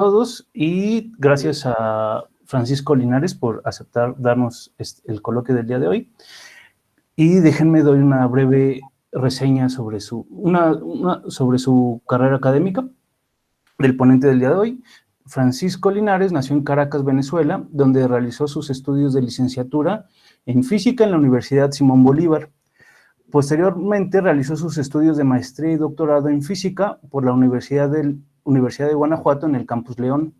todos y gracias a Francisco Linares por aceptar darnos el coloquio del día de hoy. Y déjenme doy una breve reseña sobre sobre su carrera académica del ponente del día de hoy. Francisco Linares nació en Caracas, Venezuela, donde realizó sus estudios de licenciatura en física en la Universidad Simón Bolívar. Posteriormente realizó sus estudios de maestría y doctorado en física por la Universidad de Guanajuato en el Campus León.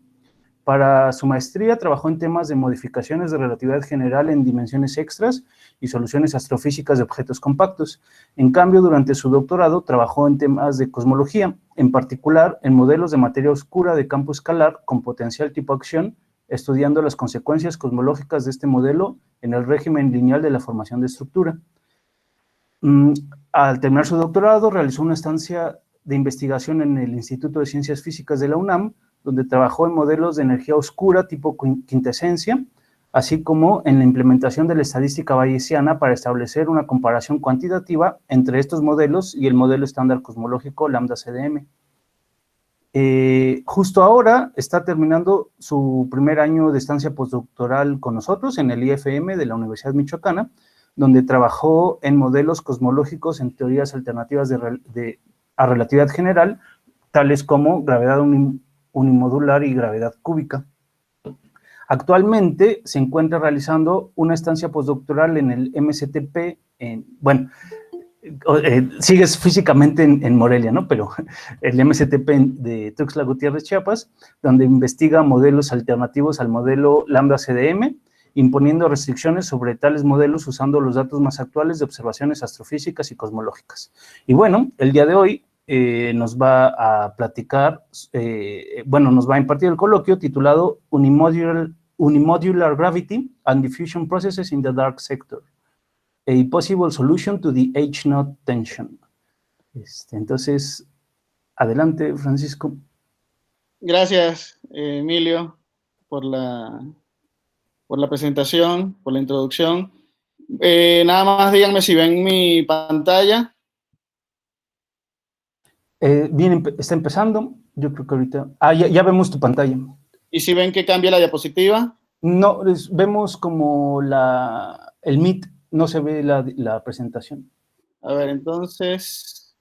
Para su maestría trabajó en temas de modificaciones de relatividad general en dimensiones extras y soluciones astrofísicas de objetos compactos. En cambio, durante su doctorado trabajó en temas de cosmología, en particular en modelos de materia oscura de campo escalar con potencial tipo acción, estudiando las consecuencias cosmológicas de este modelo en el régimen lineal de la formación de estructura. Al terminar su doctorado, realizó una estancia de investigación en el Instituto de Ciencias Físicas de la UNAM, donde trabajó en modelos de energía oscura tipo quintesencia, así como en la implementación de la estadística bayesiana para establecer una comparación cuantitativa entre estos modelos y el modelo estándar cosmológico lambda-CDM. Justo ahora está terminando su primer año de estancia postdoctoral con nosotros en el IFM de la Universidad Michoacana, donde trabajó en modelos cosmológicos en teorías alternativas a relatividad general, tales como gravedad unimodular y gravedad cúbica. Actualmente se encuentra realizando una estancia postdoctoral en el MCTP, sigues físicamente en Morelia, ¿no? Pero el MCTP de Tuxtla Gutiérrez, Chiapas, donde investiga modelos alternativos al modelo lambda-CDM, imponiendo restricciones sobre tales modelos usando los datos más actuales de observaciones astrofísicas y cosmológicas. Y bueno, el día de hoy nos va a platicar, nos va a impartir el coloquio titulado Unimodular Gravity and Diffusion Processes in the Dark Sector, a Possible Solution to the H-Knot Tension. Entonces, adelante, Francisco. Gracias, Emilio, por la presentación, por la introducción. Nada más díganme si ven mi pantalla. Bien, está empezando. Yo creo que ahorita... ya vemos tu pantalla. ¿Y si ven que cambia la diapositiva? No, vemos como el Meet, no se ve la presentación. A ver, entonces,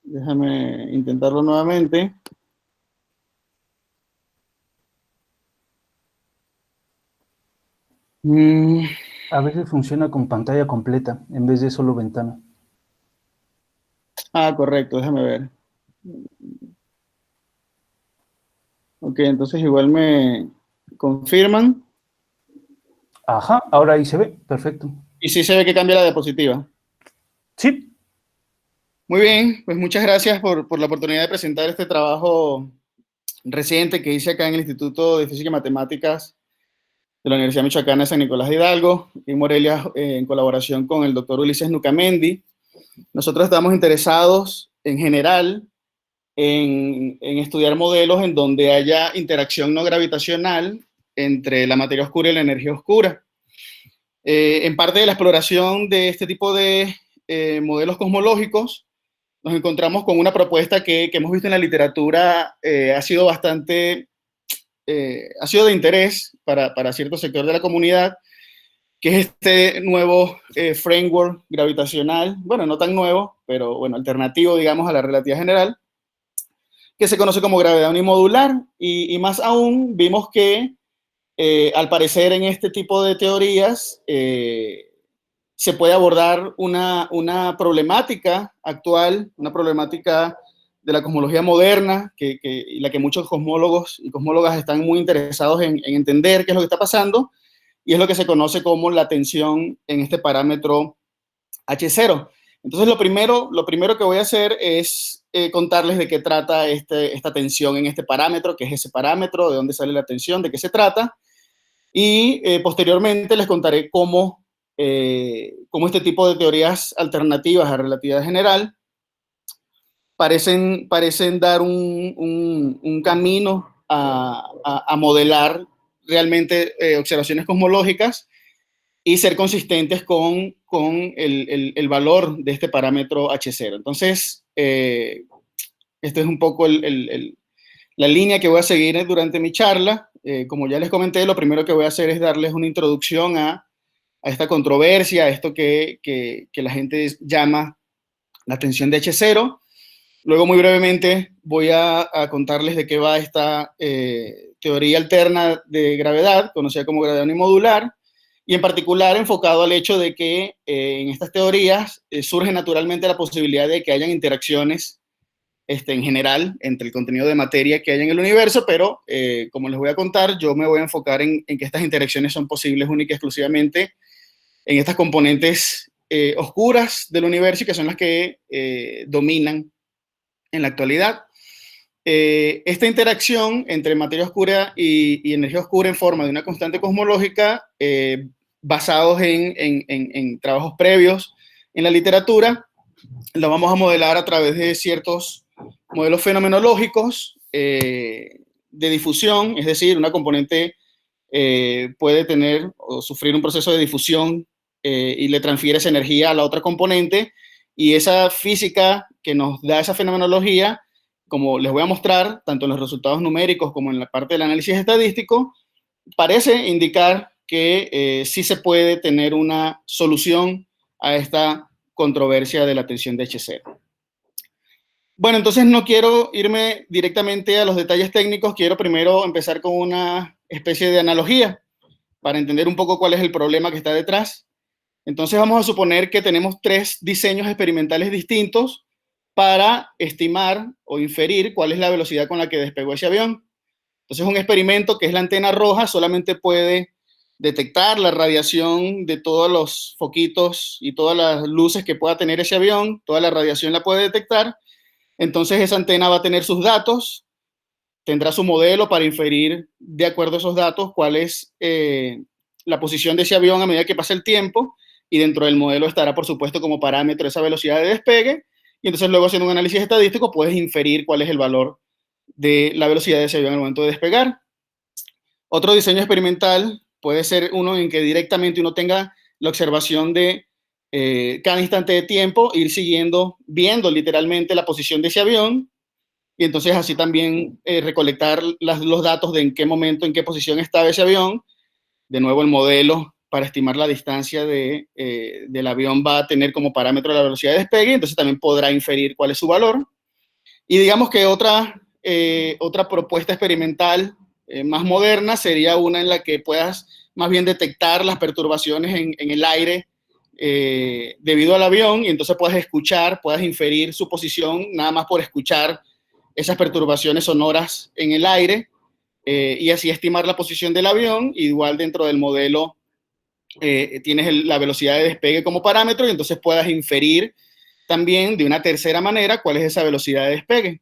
déjame intentarlo nuevamente. A veces funciona con pantalla completa en vez de solo ventana. Ah, correcto, déjame ver. Ok, entonces igual me confirman. Ajá, ahora ahí se ve, perfecto. ¿Y sí se ve que cambia la diapositiva? Sí. Muy bien, pues muchas gracias por la oportunidad de presentar este trabajo reciente que hice acá en el Instituto de Física y Matemáticas de la Universidad Michoacana de San Nicolás de Hidalgo, en Morelia, en colaboración con el doctor Ulises Nucamendi. Nosotros estamos interesados en general en estudiar modelos en donde haya interacción no gravitacional entre la materia oscura y la energía oscura. En parte de la exploración de este tipo de modelos cosmológicos, nos encontramos con una propuesta que hemos visto en la literatura, ha sido de interés para cierto sector de la comunidad, que es este nuevo framework gravitacional, bueno, no tan nuevo, pero bueno, alternativo, digamos, a la relatividad general, que se conoce como gravedad unimodular, y más aún vimos que al parecer en este tipo de teorías se puede abordar una problemática actual, una problemática de la cosmología moderna, y la que muchos cosmólogos y cosmólogas están muy interesados en entender qué es lo que está pasando, y es lo que se conoce como la tensión en este parámetro H0. Entonces, lo primero que voy a hacer es contarles de qué trata esta tensión en este parámetro, qué es ese parámetro, de dónde sale la tensión, de qué se trata, y posteriormente les contaré cómo este tipo de teorías alternativas a relatividad general parecen dar un camino a modelar realmente observaciones cosmológicas y ser consistentes con el valor de este parámetro H0. Entonces, este es un poco la línea que voy a seguir durante mi charla. Como ya les comenté, lo primero que voy a hacer es darles una introducción a esta controversia, a esto que la gente llama la tensión de H0. Luego, muy brevemente, voy a contarles de qué va esta teoría alterna de gravedad, conocida como gravedad unimodular, y en particular enfocado al hecho de que en estas teorías surge naturalmente la posibilidad de que hayan interacciones en general entre el contenido de materia que hay en el universo, pero como les voy a contar, yo me voy a enfocar en que estas interacciones son posibles única y exclusivamente en estas componentes oscuras del universo y que son las que dominan en la actualidad. Esta interacción entre materia oscura y energía oscura en forma de una constante cosmológica, basados en trabajos previos en la literatura, lo vamos a modelar a través de ciertos modelos fenomenológicos de difusión, es decir, una componente puede tener o sufrir un proceso de difusión y le transfiere esa energía a la otra componente, y esa física que nos da esa fenomenología, como les voy a mostrar, tanto en los resultados numéricos como en la parte del análisis estadístico, parece indicar que sí se puede tener una solución a esta controversia de la tensión de H0. Bueno, entonces no quiero irme directamente a los detalles técnicos, quiero primero empezar con una especie de analogía para entender un poco cuál es el problema que está detrás. Entonces vamos a suponer que tenemos 3 diseños experimentales distintos para estimar o inferir cuál es la velocidad con la que despegó ese avión. Entonces un experimento que es la antena roja solamente puede detectar la radiación de todos los foquitos y todas las luces que pueda tener ese avión, toda la radiación la puede detectar. Entonces esa antena va a tener sus datos, tendrá su modelo para inferir de acuerdo a esos datos cuál es la posición de ese avión a medida que pasa el tiempo, y dentro del modelo estará, por supuesto, como parámetro esa velocidad de despegue, y entonces luego, haciendo un análisis estadístico, puedes inferir cuál es el valor de la velocidad de ese avión al momento de despegar. Otro diseño experimental puede ser uno en que directamente uno tenga la observación de cada instante de tiempo, ir siguiendo, viendo literalmente la posición de ese avión, y entonces así también recolectar los datos de en qué momento, en qué posición estaba ese avión. De nuevo, el modelo para estimar la distancia del avión va a tener como parámetro la velocidad de despegue, entonces también podrá inferir cuál es su valor. Y digamos que otra propuesta experimental más moderna sería una en la que puedas más bien detectar las perturbaciones en el aire debido al avión, y entonces puedas escuchar, puedas inferir su posición nada más por escuchar esas perturbaciones sonoras en el aire, y así estimar la posición del avión. Igual dentro del modelo tienes la velocidad de despegue como parámetro, y entonces puedas inferir también de una tercera manera cuál es esa velocidad de despegue.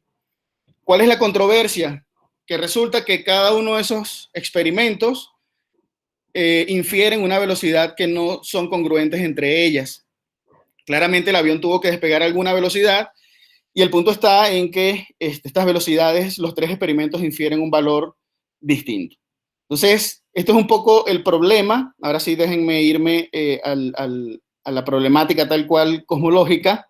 ¿Cuál es la controversia? Que resulta que cada uno de esos experimentos infieren una velocidad que no son congruentes entre ellas. Claramente el avión tuvo que despegar a alguna velocidad, y el punto está en que estas velocidades, los 3 experimentos infieren un valor distinto. Entonces, esto es un poco el problema. Ahora sí, déjenme irme a la problemática tal cual cosmológica.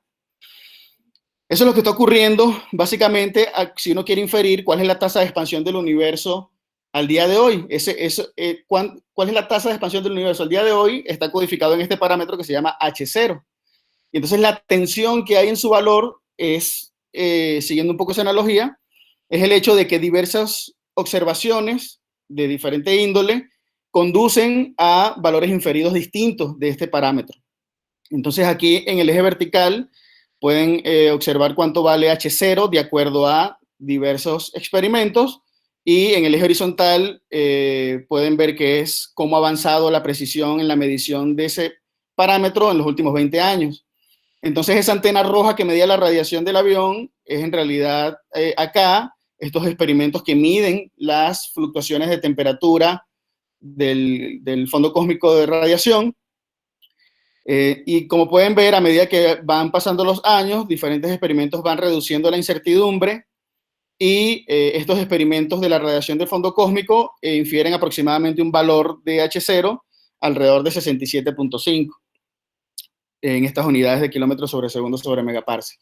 Eso es lo que está ocurriendo, básicamente, si uno quiere inferir cuál es la tasa de expansión del universo al día de hoy. ¿Cuál es la tasa de expansión del universo al día de hoy? Está codificado en este parámetro que se llama H0. Y entonces la tensión que hay en su valor es, siguiendo un poco esa analogía, es el hecho de que diversas observaciones de diferente índole conducen a valores inferidos distintos de este parámetro. Entonces aquí en el eje vertical pueden observar cuánto vale H0 de acuerdo a diversos experimentos, y en el eje horizontal pueden ver que es cómo ha avanzado la precisión en la medición de ese parámetro en los últimos 20 años. Entonces esa antena roja que medía la radiación del avión es en realidad acá estos experimentos que miden las fluctuaciones de temperatura del fondo cósmico de radiación. Y como pueden ver, a medida que van pasando los años, diferentes experimentos van reduciendo la incertidumbre, y estos experimentos de la radiación del fondo cósmico infieren aproximadamente un valor de H0 alrededor de 67.5 en estas unidades de kilómetros sobre segundo sobre megaparsec.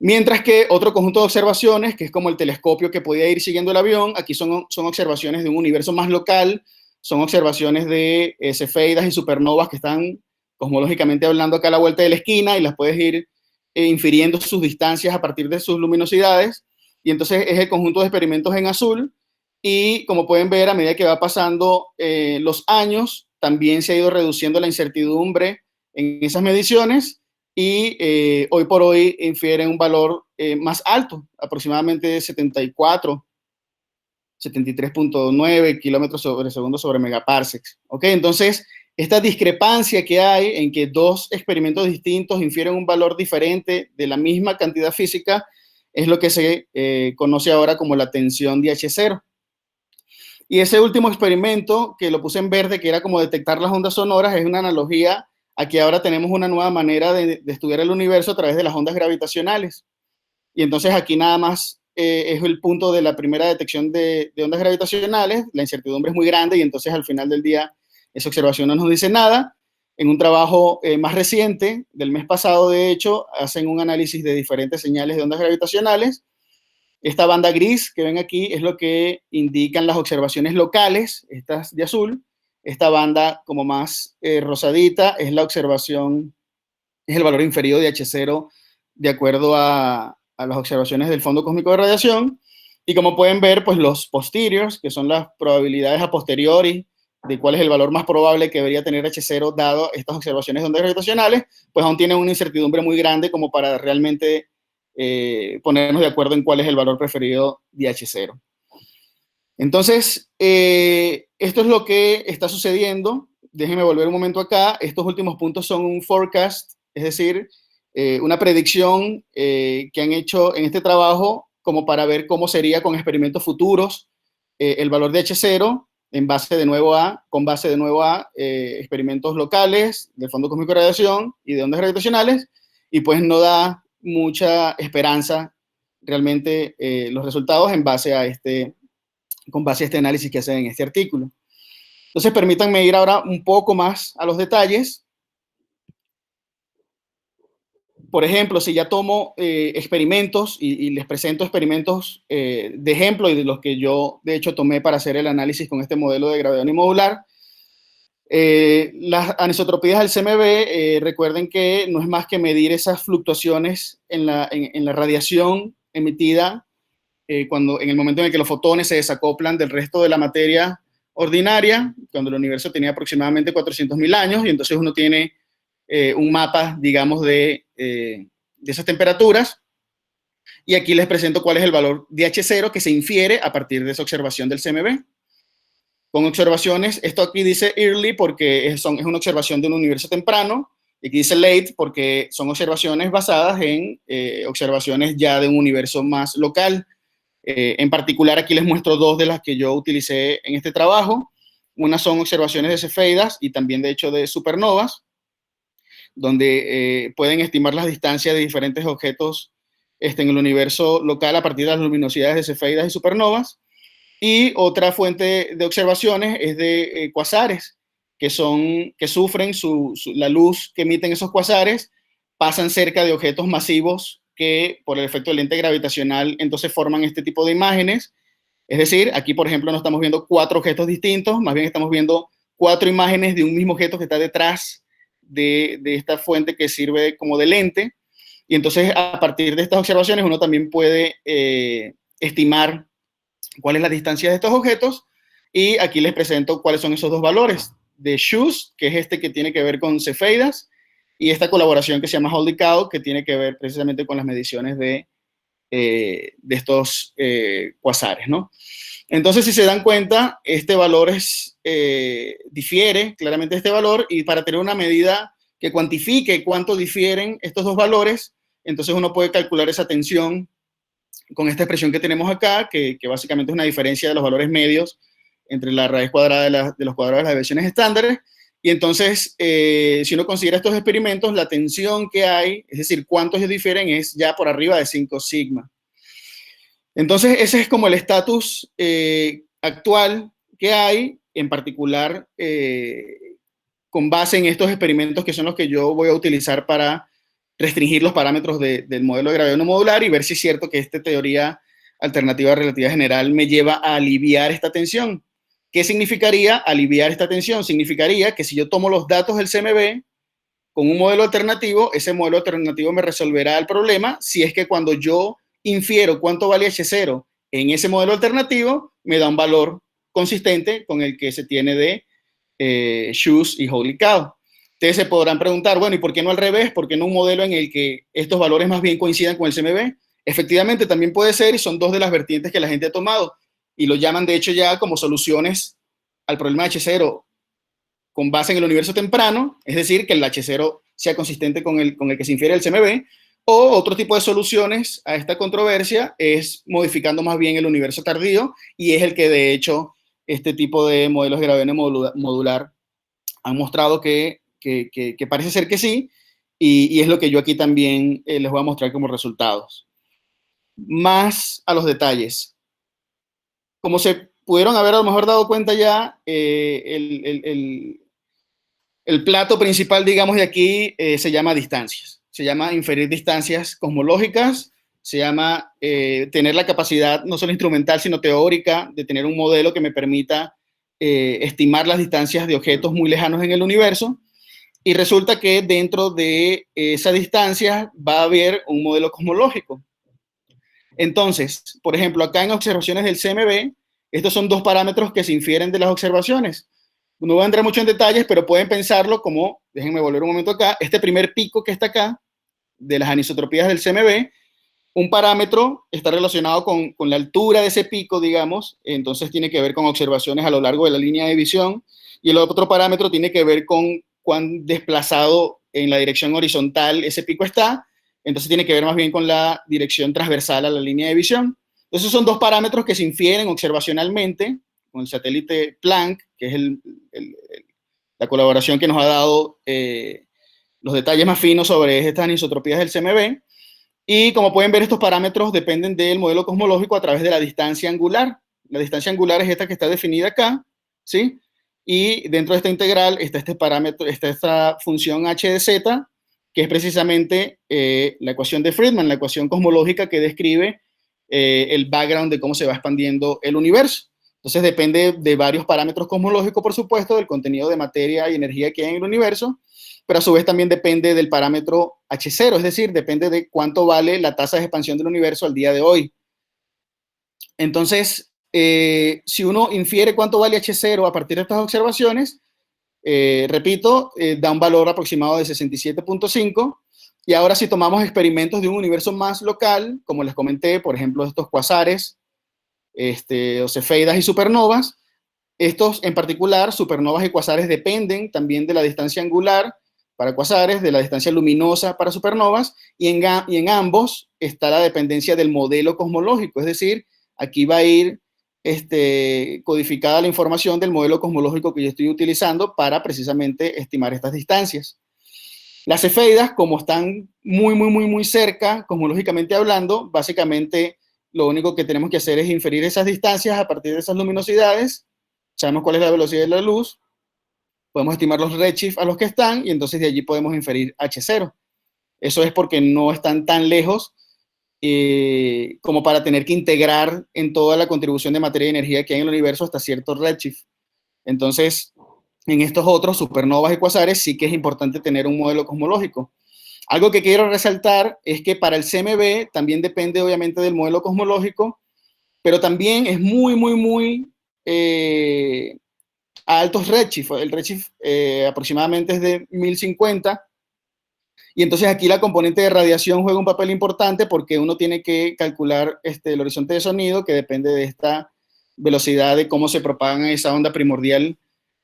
Mientras que otro conjunto de observaciones, que es como el telescopio que podía ir siguiendo el avión, aquí son observaciones de un universo más local, son observaciones de cefeidas y supernovas que están cosmológicamente hablando acá a la vuelta de la esquina y las puedes ir infiriendo sus distancias a partir de sus luminosidades. Y entonces es el conjunto de experimentos en azul. Y como pueden ver, a medida que va pasando los años, también se ha ido reduciendo la incertidumbre en esas mediciones y hoy por hoy infieren un valor más alto, aproximadamente 74, 73.9 kilómetros sobre segundo sobre megaparsecs. ¿Ok? Entonces, esta discrepancia que hay en que dos experimentos distintos infieren un valor diferente de la misma cantidad física es lo que se conoce ahora como la tensión de H0. Y ese último experimento que lo puse en verde, que era como detectar las ondas sonoras, es una analogía a que ahora tenemos una nueva manera de estudiar el universo a través de las ondas gravitacionales. Y entonces aquí nada más es el punto de la primera detección de ondas gravitacionales. La incertidumbre es muy grande y entonces al final del día esa observación no nos dice nada. En un trabajo más reciente, del mes pasado de hecho, hacen un análisis de diferentes señales de ondas gravitacionales. Esta banda gris que ven aquí es lo que indican las observaciones locales, estas de azul. Esta banda como más rosadita es la observación, es el valor inferido de H0 de acuerdo a las observaciones del fondo cósmico de radiación. Y como pueden ver, pues los posteriors, que son las probabilidades a posteriori de cuál es el valor más probable que debería tener H0 dado estas observaciones de ondas gravitacionales, pues aún tienen una incertidumbre muy grande como para realmente ponernos de acuerdo en cuál es el valor preferido de H0. Entonces, esto es lo que está sucediendo. Déjenme volver un momento acá. Estos últimos puntos son un forecast, es decir, una predicción que han hecho en este trabajo como para ver cómo sería con experimentos futuros el valor de H0 en base de nuevo a, con base de nuevo a experimentos locales del Fondo Cósmico de Radiación y de ondas gravitacionales, y pues no da mucha esperanza realmente los resultados en base a con base a este análisis que hacen en este artículo. Entonces, permítanme ir ahora un poco más a los detalles. Por ejemplo, si ya tomo experimentos y les presento experimentos de ejemplo y de los que yo, de hecho, tomé para hacer el análisis con este modelo de gravedad unimodular, las anisotropías del CMB, recuerden que no es más que medir esas fluctuaciones en la radiación emitida en el momento en el que los fotones se desacoplan del resto de la materia ordinaria, cuando el universo tenía aproximadamente 400.000 años, y entonces uno tiene un mapa, digamos, de esas temperaturas. Y aquí les presento cuál es el valor de H0 que se infiere a partir de esa observación del CMB. Con observaciones, esto aquí dice early porque es una observación de un universo temprano, y aquí dice late porque son observaciones basadas en observaciones ya de un universo más local. En particular, aquí les muestro dos de las que yo utilicé en este trabajo. Una son observaciones de cefeidas y también, de hecho, de supernovas, donde pueden estimar las distancias de diferentes objetos en el universo local a partir de las luminosidades de cefeidas y supernovas. Y otra fuente de observaciones es de cuasares, que sufren la luz que emiten esos cuasares, pasan cerca de objetos masivos que por el efecto del lente gravitacional entonces forman este tipo de imágenes. Es decir, aquí por ejemplo no estamos viendo 4 objetos distintos, más bien estamos viendo 4 imágenes de un mismo objeto que está detrás de esta fuente que sirve como de lente. Y entonces a partir de estas observaciones uno también puede estimar cuál es la distancia de estos objetos, y aquí les presento cuáles son esos dos valores de Schuss, que es este que tiene que ver con cefeidas, y esta colaboración que se llama Holy Cow, que tiene que ver precisamente con las mediciones de estos cuasares, ¿no? Entonces, si se dan cuenta, este valor difiere claramente de este valor, y para tener una medida que cuantifique cuánto difieren estos dos valores, entonces uno puede calcular esa tensión con esta expresión que tenemos acá, que básicamente es una diferencia de los valores medios entre la raíz cuadrada de los cuadrados de las desviaciones estándares. Y entonces, si uno considera estos experimentos, la tensión que hay, es decir, cuántos ellos difieren, es ya por arriba de 5 sigma. Entonces, ese es como el estatus actual que hay, en particular con base en estos experimentos que son los que yo voy a utilizar para restringir los parámetros del modelo de gravedad no modular y ver si es cierto que esta teoría alternativa de relatividad general me lleva a aliviar esta tensión. ¿Qué significaría aliviar esta tensión? Significaría que si yo tomo los datos del CMB con un modelo alternativo, ese modelo alternativo me resolverá el problema si es que cuando yo infiero cuánto vale H0 en ese modelo alternativo, me da un valor consistente con el que se tiene de Shoes y Holy Cow. Ustedes se podrán preguntar, bueno, ¿y por qué no al revés? ¿Por qué no un modelo en el que estos valores más bien coincidan con el CMB? Efectivamente, también puede ser, y son dos de las vertientes que la gente ha tomado, y lo llaman de hecho ya como soluciones al problema de H0 con base en el universo temprano, es decir, que el H0 sea consistente con el que se infiere el CMB, o otro tipo de soluciones a esta controversia es modificando más bien el universo tardío, y es el que de hecho este tipo de modelos de gravedad modular han mostrado que parece ser que sí, y es lo que yo aquí también les voy a mostrar como resultados. Más a los detalles. Como se pudieron haber a lo mejor dado cuenta ya, el plato principal, digamos, de aquí se llama distancias. Se llama inferir distancias cosmológicas, se llama tener la capacidad no solo instrumental, sino teórica, de tener un modelo que me permita estimar las distancias de objetos muy lejanos en el universo. Y resulta que dentro de esa distancia va a haber un modelo cosmológico. Entonces, por ejemplo, acá en observaciones del CMB, estos son dos parámetros que se infieren de las observaciones. No voy a entrar mucho en detalles, pero pueden pensarlo como, déjenme volver un momento acá, este primer pico que está acá, de las anisotropías del CMB, un parámetro está relacionado con la altura de ese pico, digamos, entonces tiene que ver con observaciones a lo largo de la línea de visión, y el otro parámetro tiene que ver con cuán desplazado en la dirección horizontal ese pico está, entonces tiene que ver más bien con la dirección transversal a la línea de visión. Entonces son dos parámetros que se infieren observacionalmente con el satélite Planck, que es la colaboración que nos ha dado los detalles más finos sobre estas anisotropías del CMB. Y como pueden ver, estos parámetros dependen del modelo cosmológico a través de la distancia angular. La distancia angular es esta que está definida acá, ¿sí? Y dentro de esta integral está este parámetro, está esta función h de z, que es precisamente la ecuación de Friedman, la ecuación cosmológica que describe el background de cómo se va expandiendo el universo. Entonces depende de varios parámetros cosmológicos, por supuesto, del contenido de materia y energía que hay en el universo, pero a su vez también depende del parámetro H0, es decir, depende de cuánto vale la tasa de expansión del universo al día de hoy. Entonces, si uno infiere cuánto vale H0 a partir de estas observaciones, repito, da un valor aproximado de 67.5, y ahora si tomamos experimentos de un universo más local, como les comenté, por ejemplo, estos cuasares, o cefeidas y supernovas, estos en particular, supernovas y cuasares, dependen también de la distancia angular para cuasares, de la distancia luminosa para supernovas, y en ambos está la dependencia del modelo cosmológico, es decir, aquí va a ir codificada la información del modelo cosmológico que yo estoy utilizando para precisamente estimar estas distancias. Las cefeidas, como están muy cerca, cosmológicamente hablando, básicamente lo único que tenemos que hacer es inferir esas distancias a partir de esas luminosidades. Sabemos cuál es la velocidad de la luz, podemos estimar los redshift a los que están, y entonces de allí podemos inferir H0. Eso es porque no están tan lejos como para tener que integrar en toda la contribución de materia y energía que hay en el universo hasta cierto redshift. Entonces, en estos otros, supernovas y cuasares, sí que es importante tener un modelo cosmológico. Algo que quiero resaltar es que para el CMB también depende obviamente del modelo cosmológico, pero también es muy a altos redshift. El redshift aproximadamente es de 1050, y entonces aquí la componente de radiación juega un papel importante porque uno tiene que calcular el horizonte de sonido, que depende de esta velocidad de cómo se propaga esa onda primordial,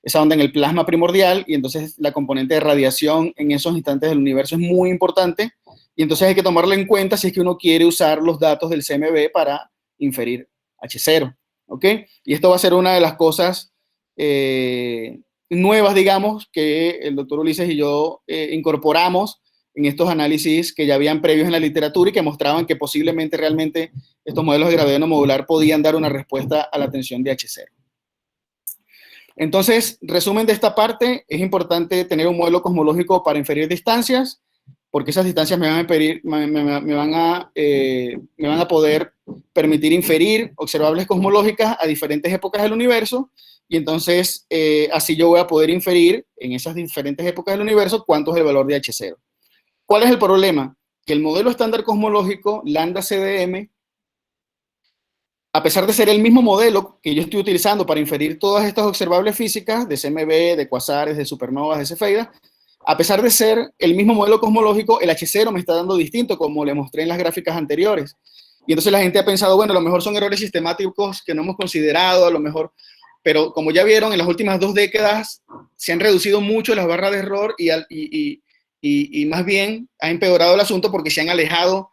esa onda en el plasma primordial, y entonces la componente de radiación en esos instantes del universo es muy importante, y entonces hay que tomarla en cuenta si es que uno quiere usar los datos del CMB para inferir H0, ¿ok? Y esto va a ser una de las cosas nuevas, digamos, que el doctor Ulises y yo incorporamos en estos análisis que ya habían previos en la literatura y que mostraban que posiblemente realmente estos modelos de gravedad no modular podían dar una respuesta a la tensión de H0. Entonces, resumen de esta parte, es importante tener un modelo cosmológico para inferir distancias, porque esas distancias me van a poder permitir inferir observables cosmológicas a diferentes épocas del universo, y entonces así yo voy a poder inferir en esas diferentes épocas del universo cuánto es el valor de H0. ¿Cuál es el problema? Que el modelo estándar cosmológico, lambda CDM, a pesar de ser el mismo modelo que yo estoy utilizando para inferir todas estas observables físicas de CMB, de cuasares, de supernovas, de cefeidas, a pesar de ser el mismo modelo cosmológico, el H0 me está dando distinto, como le mostré en las gráficas anteriores. Y entonces la gente ha pensado, bueno, a lo mejor son errores sistemáticos que no hemos considerado, a lo mejor, pero como ya vieron, en las últimas 2 décadas se han reducido mucho las barras de error y más bien ha empeorado el asunto porque se han alejado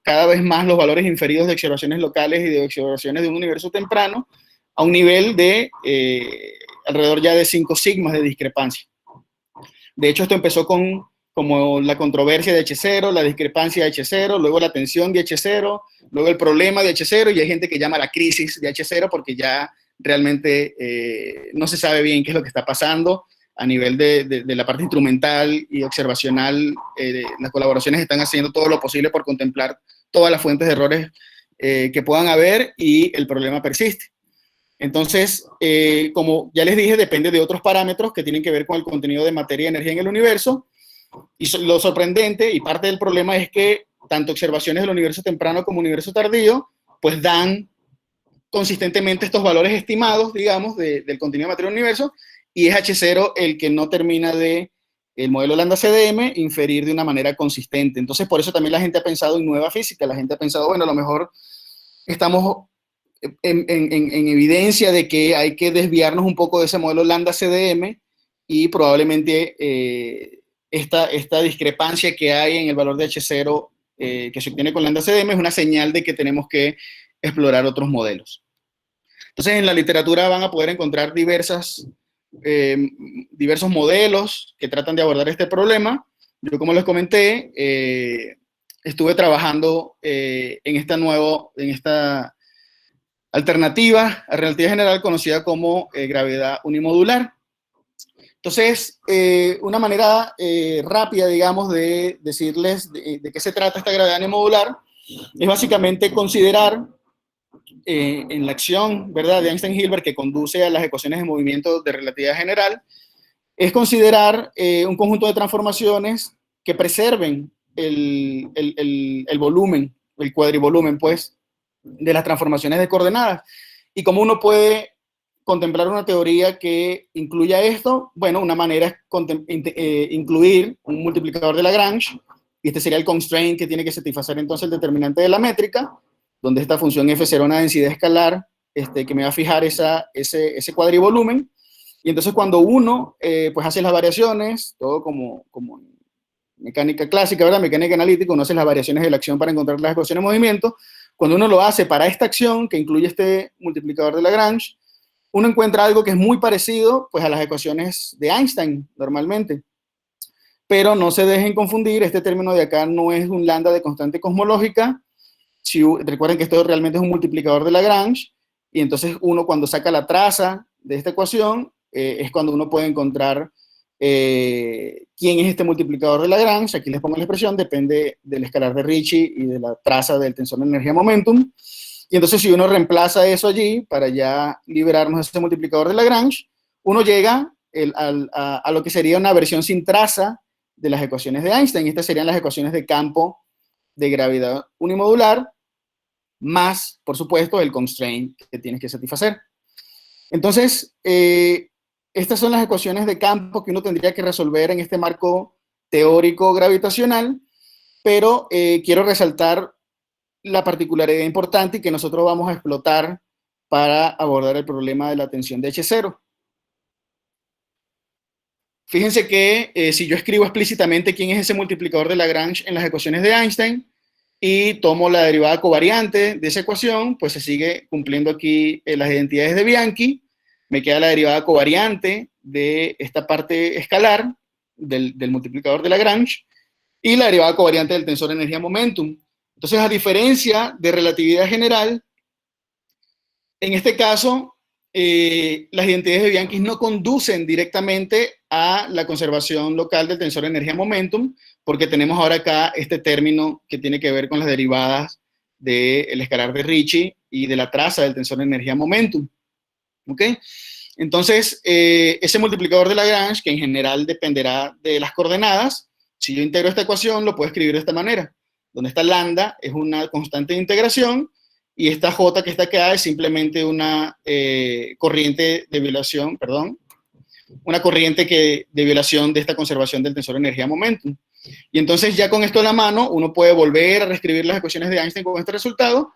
cada vez más los valores inferidos de observaciones locales y de observaciones de un universo temprano a un nivel de alrededor ya de 5 sigmas de discrepancia. De hecho, esto empezó con como la controversia de H0, la discrepancia de H0, luego la tensión de H0, luego el problema de H0, y hay gente que llama la crisis de H0 porque ya realmente no se sabe bien qué es lo que está pasando a nivel de la parte instrumental y observacional. Las colaboraciones están haciendo todo lo posible por contemplar todas las fuentes de errores que puedan haber, y el problema persiste. Entonces, como ya les dije, depende de otros parámetros que tienen que ver con el contenido de materia y energía en el universo, y lo sorprendente y parte del problema es que tanto observaciones del universo temprano como universo tardío pues dan consistentemente estos valores estimados, digamos, del contenido de materia del universo, y es H0 el que no termina de, el modelo lambda CDM, inferir de una manera consistente. Entonces, por eso también la gente ha pensado en nueva física. La gente ha pensado, bueno, a lo mejor estamos en evidencia de que hay que desviarnos un poco de ese modelo lambda CDM, y probablemente esta discrepancia que hay en el valor de H0 que se obtiene con lambda CDM es una señal de que tenemos que explorar otros modelos. Entonces, en la literatura van a poder encontrar diversos modelos que tratan de abordar este problema. Yo, como les comenté, estuve trabajando en esta alternativa a relatividad general conocida como gravedad unimodular. Entonces, una manera rápida, digamos, de decirles de qué se trata esta gravedad unimodular es básicamente considerar en la acción, ¿verdad?, de Einstein-Hilbert, que conduce a las ecuaciones de movimiento de relatividad general, es considerar un conjunto de transformaciones que preserven el volumen, el cuadrivolumen, pues, de las transformaciones de coordenadas. ¿Y cómo uno puede contemplar una teoría que incluya esto? Bueno, una manera es incluir un multiplicador de Lagrange, y este sería el constraint que tiene que satisfacer entonces el determinante de la métrica, donde esta función f0 una densidad escalar que me va a fijar ese cuadrivolumen. Y entonces cuando uno pues hace las variaciones, todo como mecánica clásica, ¿verdad?, mecánica analítica, uno hace las variaciones de la acción para encontrar las ecuaciones de movimiento. Cuando uno lo hace para esta acción, que incluye este multiplicador de Lagrange, uno encuentra algo que es muy parecido pues a las ecuaciones de Einstein normalmente. Pero no se dejen confundir, este término de acá no es un lambda de constante cosmológica. Recuerden que esto realmente es un multiplicador de Lagrange, y entonces uno, cuando saca la traza de esta ecuación, es cuando uno puede encontrar quién es este multiplicador de Lagrange. Aquí les pongo la expresión, depende del escalar de Ricci y de la traza del tensor de energía momentum. Y entonces, si uno reemplaza eso allí para ya liberarnos de ese multiplicador de Lagrange, uno llega a lo que sería una versión sin traza de las ecuaciones de Einstein. Estas serían las ecuaciones de campo de gravedad unimodular, más, por supuesto, el constraint que tienes que satisfacer. Entonces, estas son las ecuaciones de campo que uno tendría que resolver en este marco teórico gravitacional, pero quiero resaltar la particularidad importante y que nosotros vamos a explotar para abordar el problema de la tensión de H0. Fíjense que si yo escribo explícitamente quién es ese multiplicador de Lagrange en las ecuaciones de Einstein y tomo la derivada covariante de esa ecuación, pues se sigue cumpliendo aquí las identidades de Bianchi. Me queda la derivada covariante de esta parte escalar del multiplicador de Lagrange y la derivada covariante del tensor de energía momentum. Entonces, a diferencia de relatividad general, en este caso, las identidades de Bianchi no conducen directamente a la conservación local del tensor de energía momentum, porque tenemos ahora acá este término que tiene que ver con las derivadas del escalar de Ricci y de la traza del tensor de energía-momentum. ¿Ok? Entonces, ese multiplicador de Lagrange, que en general dependerá de las coordenadas, si yo integro esta ecuación, lo puedo escribir de esta manera, donde esta lambda es una constante de integración y esta j que está acá es simplemente una corriente de violación, perdón, una corriente de violación de esta conservación del tensor de energía-momentum. Y entonces ya con esto en la mano, uno puede volver a reescribir las ecuaciones de Einstein con este resultado.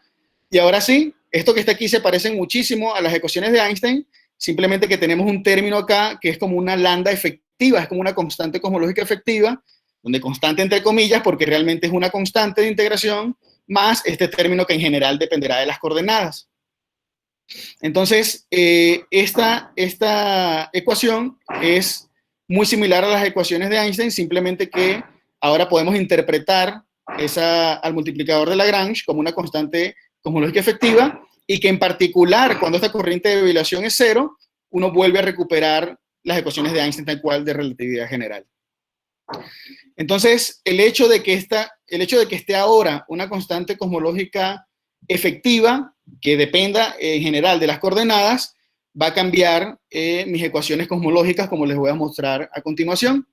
Y ahora sí, esto que está aquí se parece muchísimo a las ecuaciones de Einstein, simplemente que tenemos un término acá que es como una lambda efectiva, es como una constante cosmológica efectiva, donde constante entre comillas, porque realmente es una constante de integración, más este término que en general dependerá de las coordenadas. Entonces, esta ecuación es muy similar a las ecuaciones de Einstein, simplemente que ahora podemos interpretar al multiplicador de Lagrange como una constante cosmológica efectiva y que en particular, cuando esta corriente de violación es cero, uno vuelve a recuperar las ecuaciones de Einstein tal cual de relatividad general. Entonces, el hecho de que esté ahora una constante cosmológica efectiva que dependa en general de las coordenadas va a cambiar mis ecuaciones cosmológicas, como les voy a mostrar a continuación.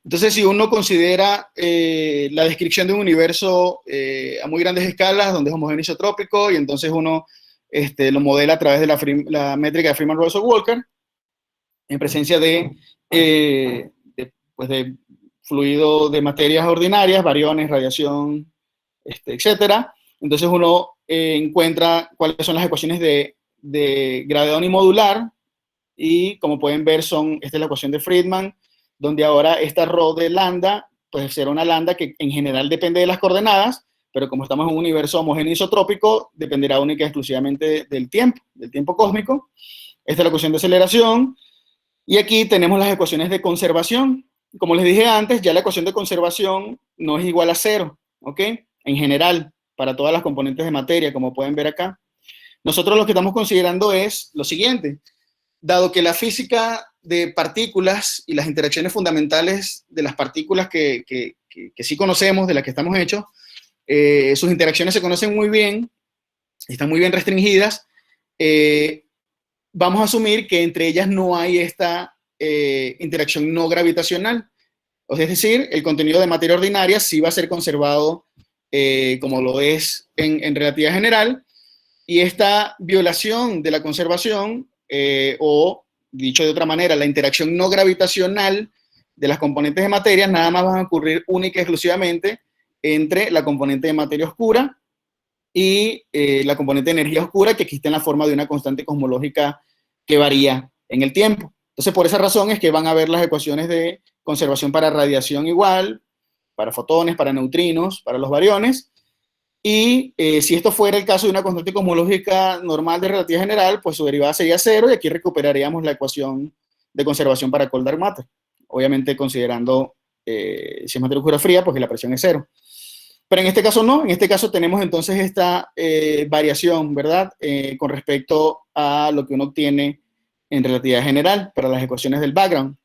Entonces, si uno considera la descripción de un universo a muy grandes escalas, donde es homogéneo isotrópico, y entonces uno lo modela a través de la métrica de Freeman-Russell-Walker, en presencia de fluido de materias ordinarias, bariones, radiación, etcétera. Entonces uno encuentra cuáles son las ecuaciones de gravedad unimodular, y como pueden ver, esta es la ecuación de Friedman, donde ahora esta rho de lambda, pues será una lambda que en general depende de las coordenadas, pero como estamos en un universo homogéneo isotrópico, dependerá única y exclusivamente del tiempo cósmico. Esta es la ecuación de aceleración, y aquí tenemos las ecuaciones de conservación. Como les dije antes, ya la ecuación de conservación no es igual a cero, ¿ok? En general, para todas las componentes de materia, como pueden ver acá. Nosotros lo que estamos considerando es lo siguiente. Dado que la física de partículas y las interacciones fundamentales de las partículas que sí conocemos, de las que estamos hechos, sus interacciones se conocen muy bien, están muy bien restringidas, vamos a asumir que entre ellas no hay esta interacción no gravitacional. Es decir, el contenido de materia ordinaria sí va a ser conservado como lo es en relatividad general, y esta violación de la conservación, o dicho de otra manera, la interacción no gravitacional de las componentes de materia, nada más van a ocurrir única y exclusivamente entre la componente de materia oscura y la componente de energía oscura, que aquí está en la forma de una constante cosmológica que varía en el tiempo. Entonces, por esa razón es que van a ver las ecuaciones de conservación para radiación igual, para fotones, para neutrinos, para los bariones. Y si esto fuera el caso de una constante cosmológica normal de relatividad general, pues su derivada sería cero, y aquí recuperaríamos la ecuación de conservación para cold dark matter. Obviamente considerando, si es materia oscura fría, pues que la presión es cero. Pero en este caso no, en este caso tenemos entonces esta variación, ¿verdad? Con respecto a lo que uno obtiene en relatividad general para las ecuaciones del background.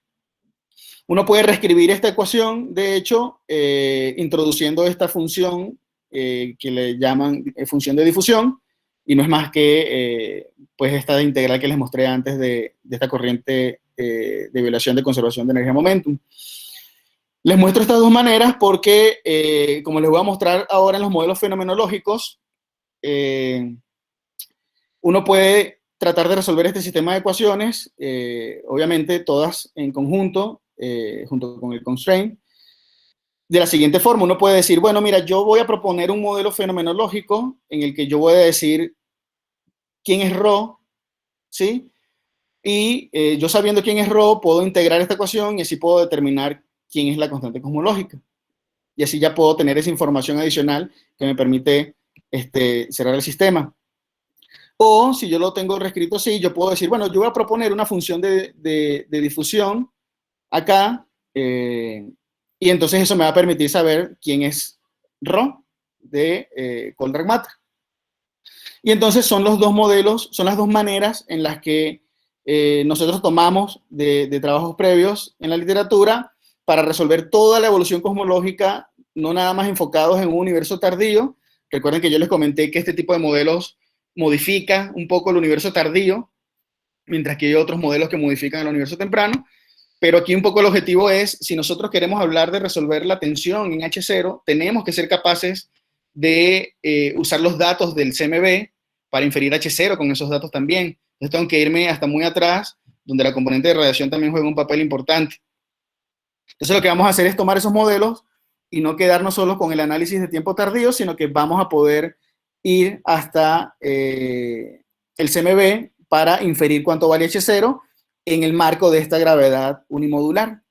Uno puede reescribir esta ecuación, de hecho, introduciendo esta función que le llaman función de difusión, y no es más que pues esta integral que les mostré antes de esta corriente de violación de conservación de energía momentum. Les muestro estas dos maneras porque, como les voy a mostrar ahora en los modelos fenomenológicos, uno puede tratar de resolver este sistema de ecuaciones, obviamente todas en conjunto, junto con el constraint, de la siguiente forma. Uno puede decir, bueno, mira, yo voy a proponer un modelo fenomenológico en el que yo voy a decir quién es ρ, ¿sí? Y yo sabiendo quién es ρ, puedo integrar esta ecuación y así puedo determinar quién es la constante cosmológica. Y así ya puedo tener esa información adicional que me permite cerrar el sistema. O si yo lo tengo reescrito así, yo puedo decir, bueno, yo voy a proponer una función de difusión acá, y entonces eso me va a permitir saber quién es ρ de cold dark matter. Y entonces son los dos modelos, son las dos maneras en las que nosotros tomamos de trabajos previos en la literatura para resolver toda la evolución cosmológica, no nada más enfocados en un universo tardío. Recuerden que yo les comenté que este tipo de modelos modifica un poco el universo tardío, mientras que hay otros modelos que modifican el universo temprano. Pero aquí un poco el objetivo es, si nosotros queremos hablar de resolver la tensión en H0, tenemos que ser capaces de usar los datos del CMB para inferir H0 con esos datos también. Entonces tengo que irme hasta muy atrás, donde la componente de radiación también juega un papel importante. Entonces lo que vamos a hacer es tomar esos modelos y no quedarnos solo con el análisis de tiempo tardío, sino que vamos a poder ir hasta el CMB para inferir cuánto vale H0 en el marco de esta gravedad unimodular.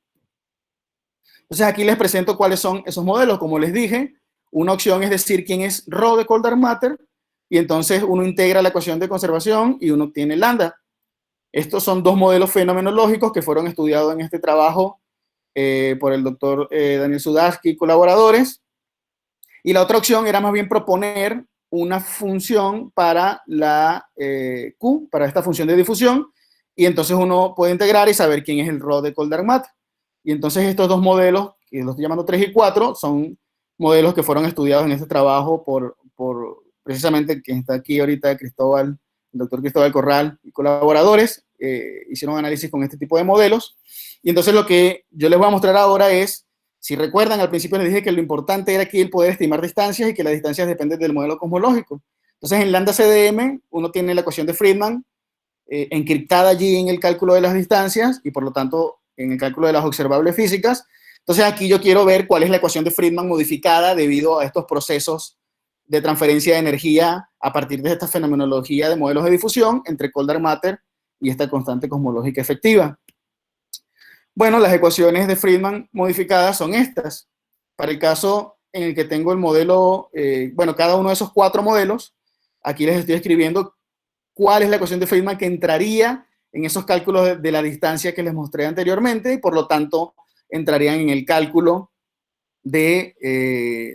Entonces aquí les presento cuáles son esos modelos. Como les dije, una opción es decir quién es ρ de cold dark matter, y entonces uno integra la ecuación de conservación y uno obtiene lambda. Estos son dos modelos fenomenológicos que fueron estudiados en este trabajo por el doctor Daniel Sudarsky y colaboradores. Y la otra opción era más bien proponer una función para la Q, para esta función de difusión, y entonces uno puede integrar y saber quién es el ρ de cold dark matter. Y entonces estos dos modelos, que los estoy llamando 3 y 4, son modelos que fueron estudiados en este trabajo por precisamente quien está aquí ahorita, el doctor Cristóbal Corral y colaboradores, hicieron análisis con este tipo de modelos. Y entonces lo que yo les voy a mostrar ahora es, si recuerdan, al principio les dije que lo importante era aquí el poder estimar distancias y que las distancias dependen del modelo cosmológico. Entonces en lambda CDM uno tiene la ecuación de Friedman encriptada allí en el cálculo de las distancias y por lo tanto en el cálculo de las observables físicas. Entonces aquí yo quiero ver cuál es la ecuación de Friedman modificada debido a estos procesos de transferencia de energía a partir de esta fenomenología de modelos de difusión entre cold dark matter y esta constante cosmológica efectiva. Bueno, las ecuaciones de Friedman modificadas son estas. Para el caso en el que tengo el modelo, bueno, cada uno de esos 4 modelos, aquí les estoy escribiendo cuál es la ecuación de Friedman que entraría en esos cálculos de la distancia que les mostré anteriormente y por lo tanto entrarían en el cálculo de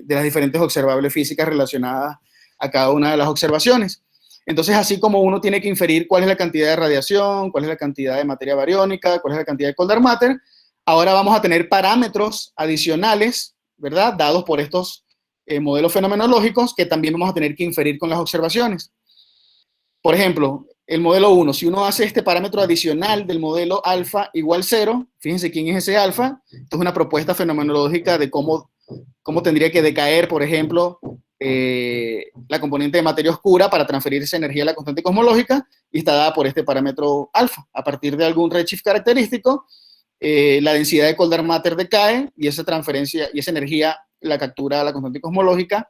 las diferentes observables físicas relacionadas a cada una de las observaciones. Entonces, así como uno tiene que inferir cuál es la cantidad de radiación, cuál es la cantidad de materia bariónica, cuál es la cantidad de cold dark matter, ahora vamos a tener parámetros adicionales, ¿verdad? Dados por estos modelos fenomenológicos que también vamos a tener que inferir con las observaciones. Por ejemplo, el modelo 1, si uno hace este parámetro adicional del modelo alfa igual 0, fíjense quién es ese alfa. Esto es una propuesta fenomenológica de cómo tendría que decaer, por ejemplo, la componente de materia oscura para transferir esa energía a la constante cosmológica, y está dada por este parámetro alfa. A partir de algún redshift característico, la densidad de cold dark matter decae y esa transferencia y esa energía la captura a la constante cosmológica.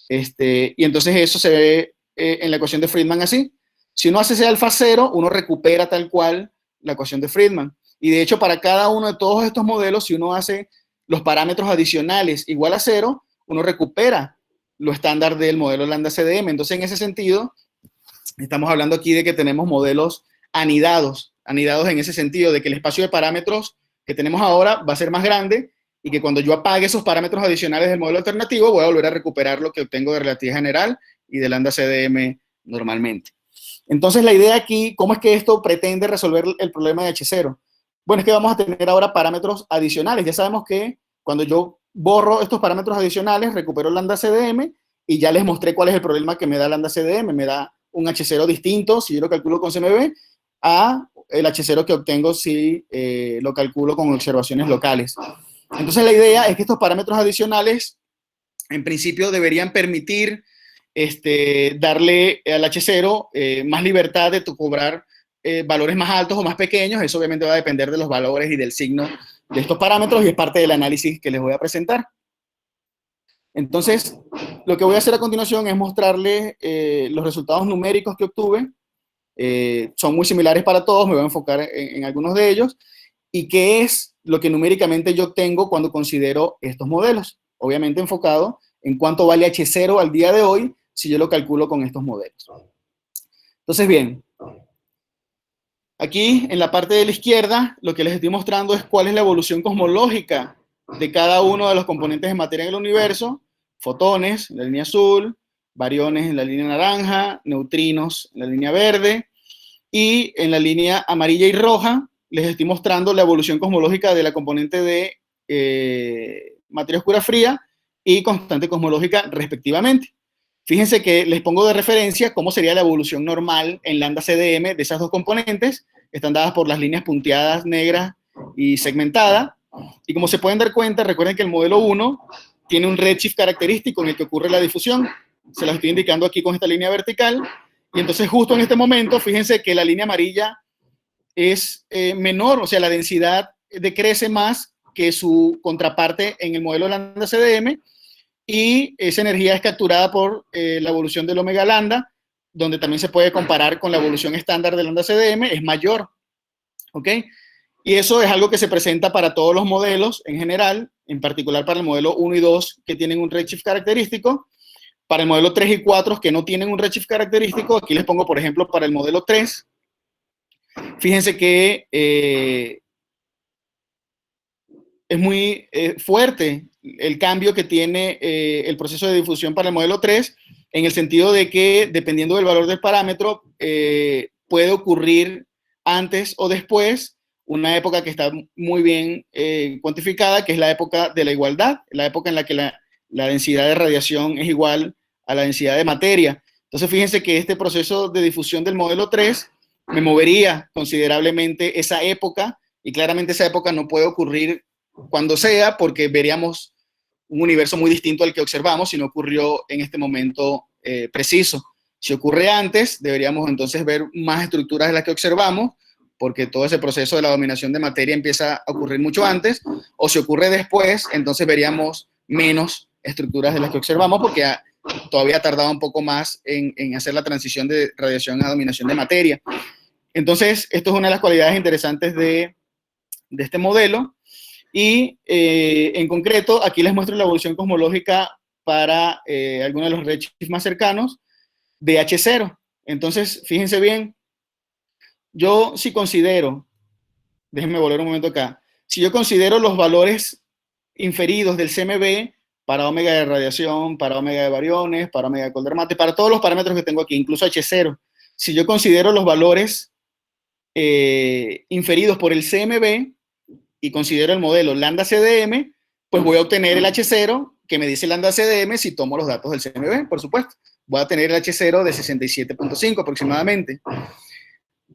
Y entonces eso se ve en la ecuación de Friedman así. Si uno hace ese alfa 0, uno recupera tal cual la ecuación de Friedman. Y de hecho, para cada uno de todos estos modelos, si uno hace los parámetros adicionales igual a 0, uno recupera lo estándar del modelo lambda CDM. Entonces, en ese sentido, estamos hablando aquí de que tenemos modelos anidados en ese sentido, de que el espacio de parámetros que tenemos ahora va a ser más grande y que cuando yo apague esos parámetros adicionales del modelo alternativo, voy a volver a recuperar lo que obtengo de relatividad general y de lambda CDM normalmente. Entonces, la idea aquí, ¿cómo es que esto pretende resolver el problema de H0? Bueno, es que vamos a tener ahora parámetros adicionales. Ya sabemos que cuando yo borro estos parámetros adicionales, recupero lambda CDM y ya les mostré cuál es el problema que me da lambda CDM. Me da un H0 distinto, si yo lo calculo con CMB, a el H0 que obtengo si lo calculo con observaciones locales. Entonces, la idea es que estos parámetros adicionales, en principio, deberían permitir darle al H0 más libertad de cobrar valores más altos o más pequeños. Eso obviamente va a depender de los valores y del signo de estos parámetros y es parte del análisis que les voy a presentar. Entonces, lo que voy a hacer a continuación es mostrarles los resultados numéricos que obtuve. Son muy similares para todos, me voy a enfocar en algunos de ellos. ¿Y qué es lo que numéricamente yo obtengo cuando considero estos modelos? Obviamente enfocado en cuánto vale H0 al día de hoy si yo lo calculo con estos modelos. Entonces, bien, aquí en la parte de la izquierda lo que les estoy mostrando es cuál es la evolución cosmológica de cada uno de los componentes de materia en el universo: fotones en la línea azul, bariones en la línea naranja, neutrinos en la línea verde, y en la línea amarilla y roja les estoy mostrando la evolución cosmológica de la componente de materia oscura fría y constante cosmológica respectivamente. Fíjense que les pongo de referencia cómo sería la evolución normal en lambda CDM de esas dos componentes. Están dadas por las líneas punteadas, negras y segmentada. Y como se pueden dar cuenta, recuerden que el modelo 1 tiene un redshift característico en el que ocurre la difusión. Se las estoy indicando aquí con esta línea vertical. Y entonces justo en este momento, fíjense que la línea amarilla es menor, o sea, la densidad decrece más que su contraparte en el modelo lambda CDM, y esa energía es capturada por la evolución del omega lambda, donde también se puede comparar con la evolución estándar del lambda CDM, es mayor, ¿ok? Y eso es algo que se presenta para todos los modelos en general, en particular para el modelo 1 y 2, que tienen un redshift característico. Para el modelo 3 y 4, que no tienen un redshift característico, aquí les pongo, por ejemplo, para el modelo 3, fíjense que es muy fuerte el cambio que tiene el proceso de difusión para el modelo 3, en el sentido de que, dependiendo del valor del parámetro, puede ocurrir antes o después una época que está muy bien cuantificada, que es la época de la igualdad, la época en la que la densidad de radiación es igual a la densidad de materia. Entonces, fíjense que este proceso de difusión del modelo 3 me movería considerablemente esa época, y claramente esa época no puede ocurrir cuando sea, porque veríamos un universo muy distinto al que observamos si no ocurrió en este momento preciso. Si ocurre antes, deberíamos entonces ver más estructuras de las que observamos, porque todo ese proceso de la dominación de materia empieza a ocurrir mucho antes, o si ocurre después, entonces veríamos menos estructuras de las que observamos, porque todavía tardaba un poco más en hacer la transición de radiación a dominación de materia. Entonces, esto es una de las cualidades interesantes de este modelo. Y en concreto, aquí les muestro la evolución cosmológica para algunos de los redshifts más cercanos de H0. Entonces, fíjense bien, yo si considero, déjenme volver un momento acá, si yo considero los valores inferidos del CMB para ómega de radiación, para ómega de bariones, para ómega de Cold-Darmstadt, para todos los parámetros que tengo aquí, incluso H0, si yo considero los valores inferidos por el CMB y considero el modelo lambda CDM, pues voy a obtener el H0 que me dice lambda CDM si tomo los datos del CMB, por supuesto. Voy a tener el H0 de 67.5 aproximadamente.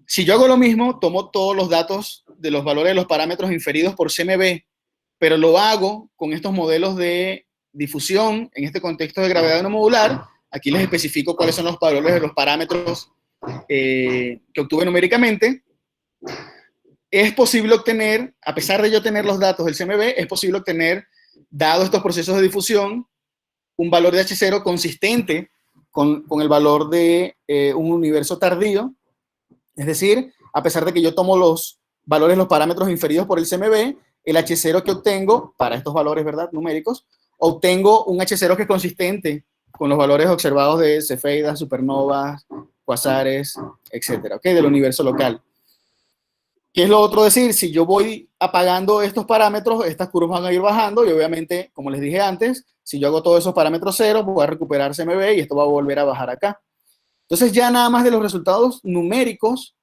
Si yo hago lo mismo, tomo todos los datos de los valores de los parámetros inferidos por CMB, pero lo hago con estos modelos de difusión en este contexto de gravedad no modular. Aquí les especifico cuáles son los valores de los parámetros que obtuve numéricamente. Es posible obtener, a pesar de yo tener los datos del CMB, es posible obtener, dado estos procesos de difusión, un valor de H0 consistente con el valor de un universo tardío. Es decir, a pesar de que yo tomo los valores, los parámetros inferidos por el CMB, el H0 que obtengo, para estos valores, ¿verdad?, numéricos, obtengo un H0 que es consistente con los valores observados de cefeidas, supernovas, cuasares, etcétera, ¿ok?, del universo local. ¿Qué es lo otro decir? Si yo voy apagando estos parámetros, estas curvas van a ir bajando y obviamente, como les dije antes, si yo hago todos esos parámetros ceros, voy a recuperar CMB y esto va a volver a bajar acá. Entonces ya nada más de los resultados numéricos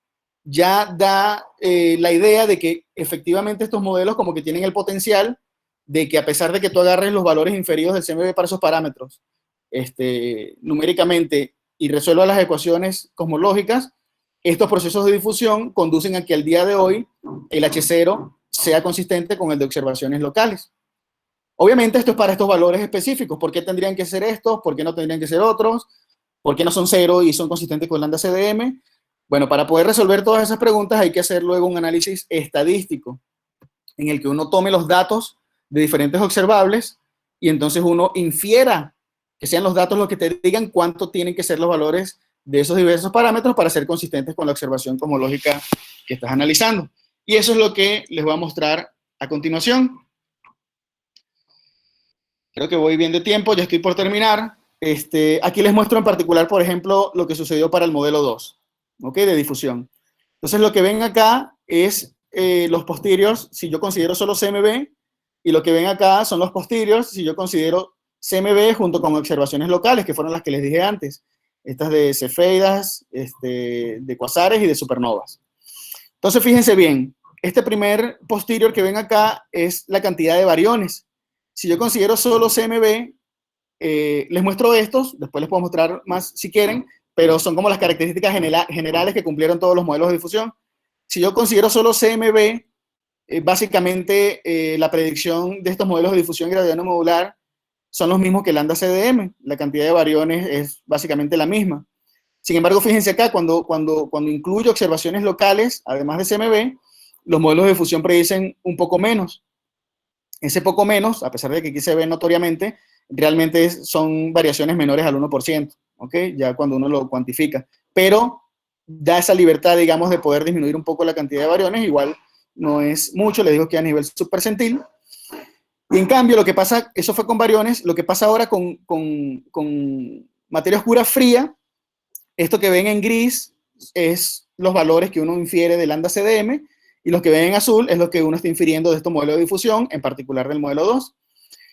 ya da la idea de que efectivamente estos modelos como que tienen el potencial de que, a pesar de que tú agarres los valores inferidos del CMB para esos parámetros numéricamente y resuelvas las ecuaciones cosmológicas, estos procesos de difusión conducen a que al día de hoy el H0 sea consistente con el de observaciones locales. Obviamente esto es para estos valores específicos. ¿Por qué tendrían que ser estos? ¿Por qué no tendrían que ser otros? ¿Por qué no son 0 y son consistentes con lambda CDM? Bueno, para poder resolver todas esas preguntas hay que hacer luego un análisis estadístico en el que uno tome los datos de diferentes observables y entonces uno infiera que sean los datos los que te digan cuánto tienen que ser los valores de esos diversos parámetros para ser consistentes con la observación cosmológica que estás analizando. Y eso es lo que les voy a mostrar a continuación. Creo que voy bien de tiempo, ya estoy por terminar. Aquí les muestro en particular, por ejemplo, lo que sucedió para el modelo 2, ¿ok?, de difusión. Entonces, lo que ven acá es los posteriors, si yo considero solo CMB, y lo que ven acá son los posteriors, si yo considero CMB junto con observaciones locales, que fueron las que les dije antes. Estas de cefeidas, de cuasares y de supernovas. Entonces, fíjense bien, Este primer posterior que ven acá es la cantidad de variones. Si yo considero solo CMB, les muestro estos, después les puedo mostrar más si quieren, pero son como las características generales que cumplieron todos los modelos de difusión. Si yo considero solo CMB, básicamente la predicción de estos modelos de difusión gradual modular son los mismos que lambda CDM. La cantidad de variones es básicamente la misma. Sin embargo, fíjense acá, cuando incluyo observaciones locales, además de CMB, los modelos de difusión predicen un poco menos. Ese poco menos, a pesar de que aquí se ve notoriamente, realmente son variaciones menores al 1%, ¿ok? Ya cuando uno lo cuantifica. Pero da esa libertad, digamos, de poder disminuir un poco la cantidad de variones, igual no es mucho, les digo que a nivel subpercentil. Y en cambio, lo que pasa, eso fue con variones, lo que pasa ahora con materia oscura fría, esto que ven en gris es los valores que uno infiere del lambda CDM, y los que ven en azul es lo que uno está infiriendo de estos modelos de difusión, en particular del modelo 2.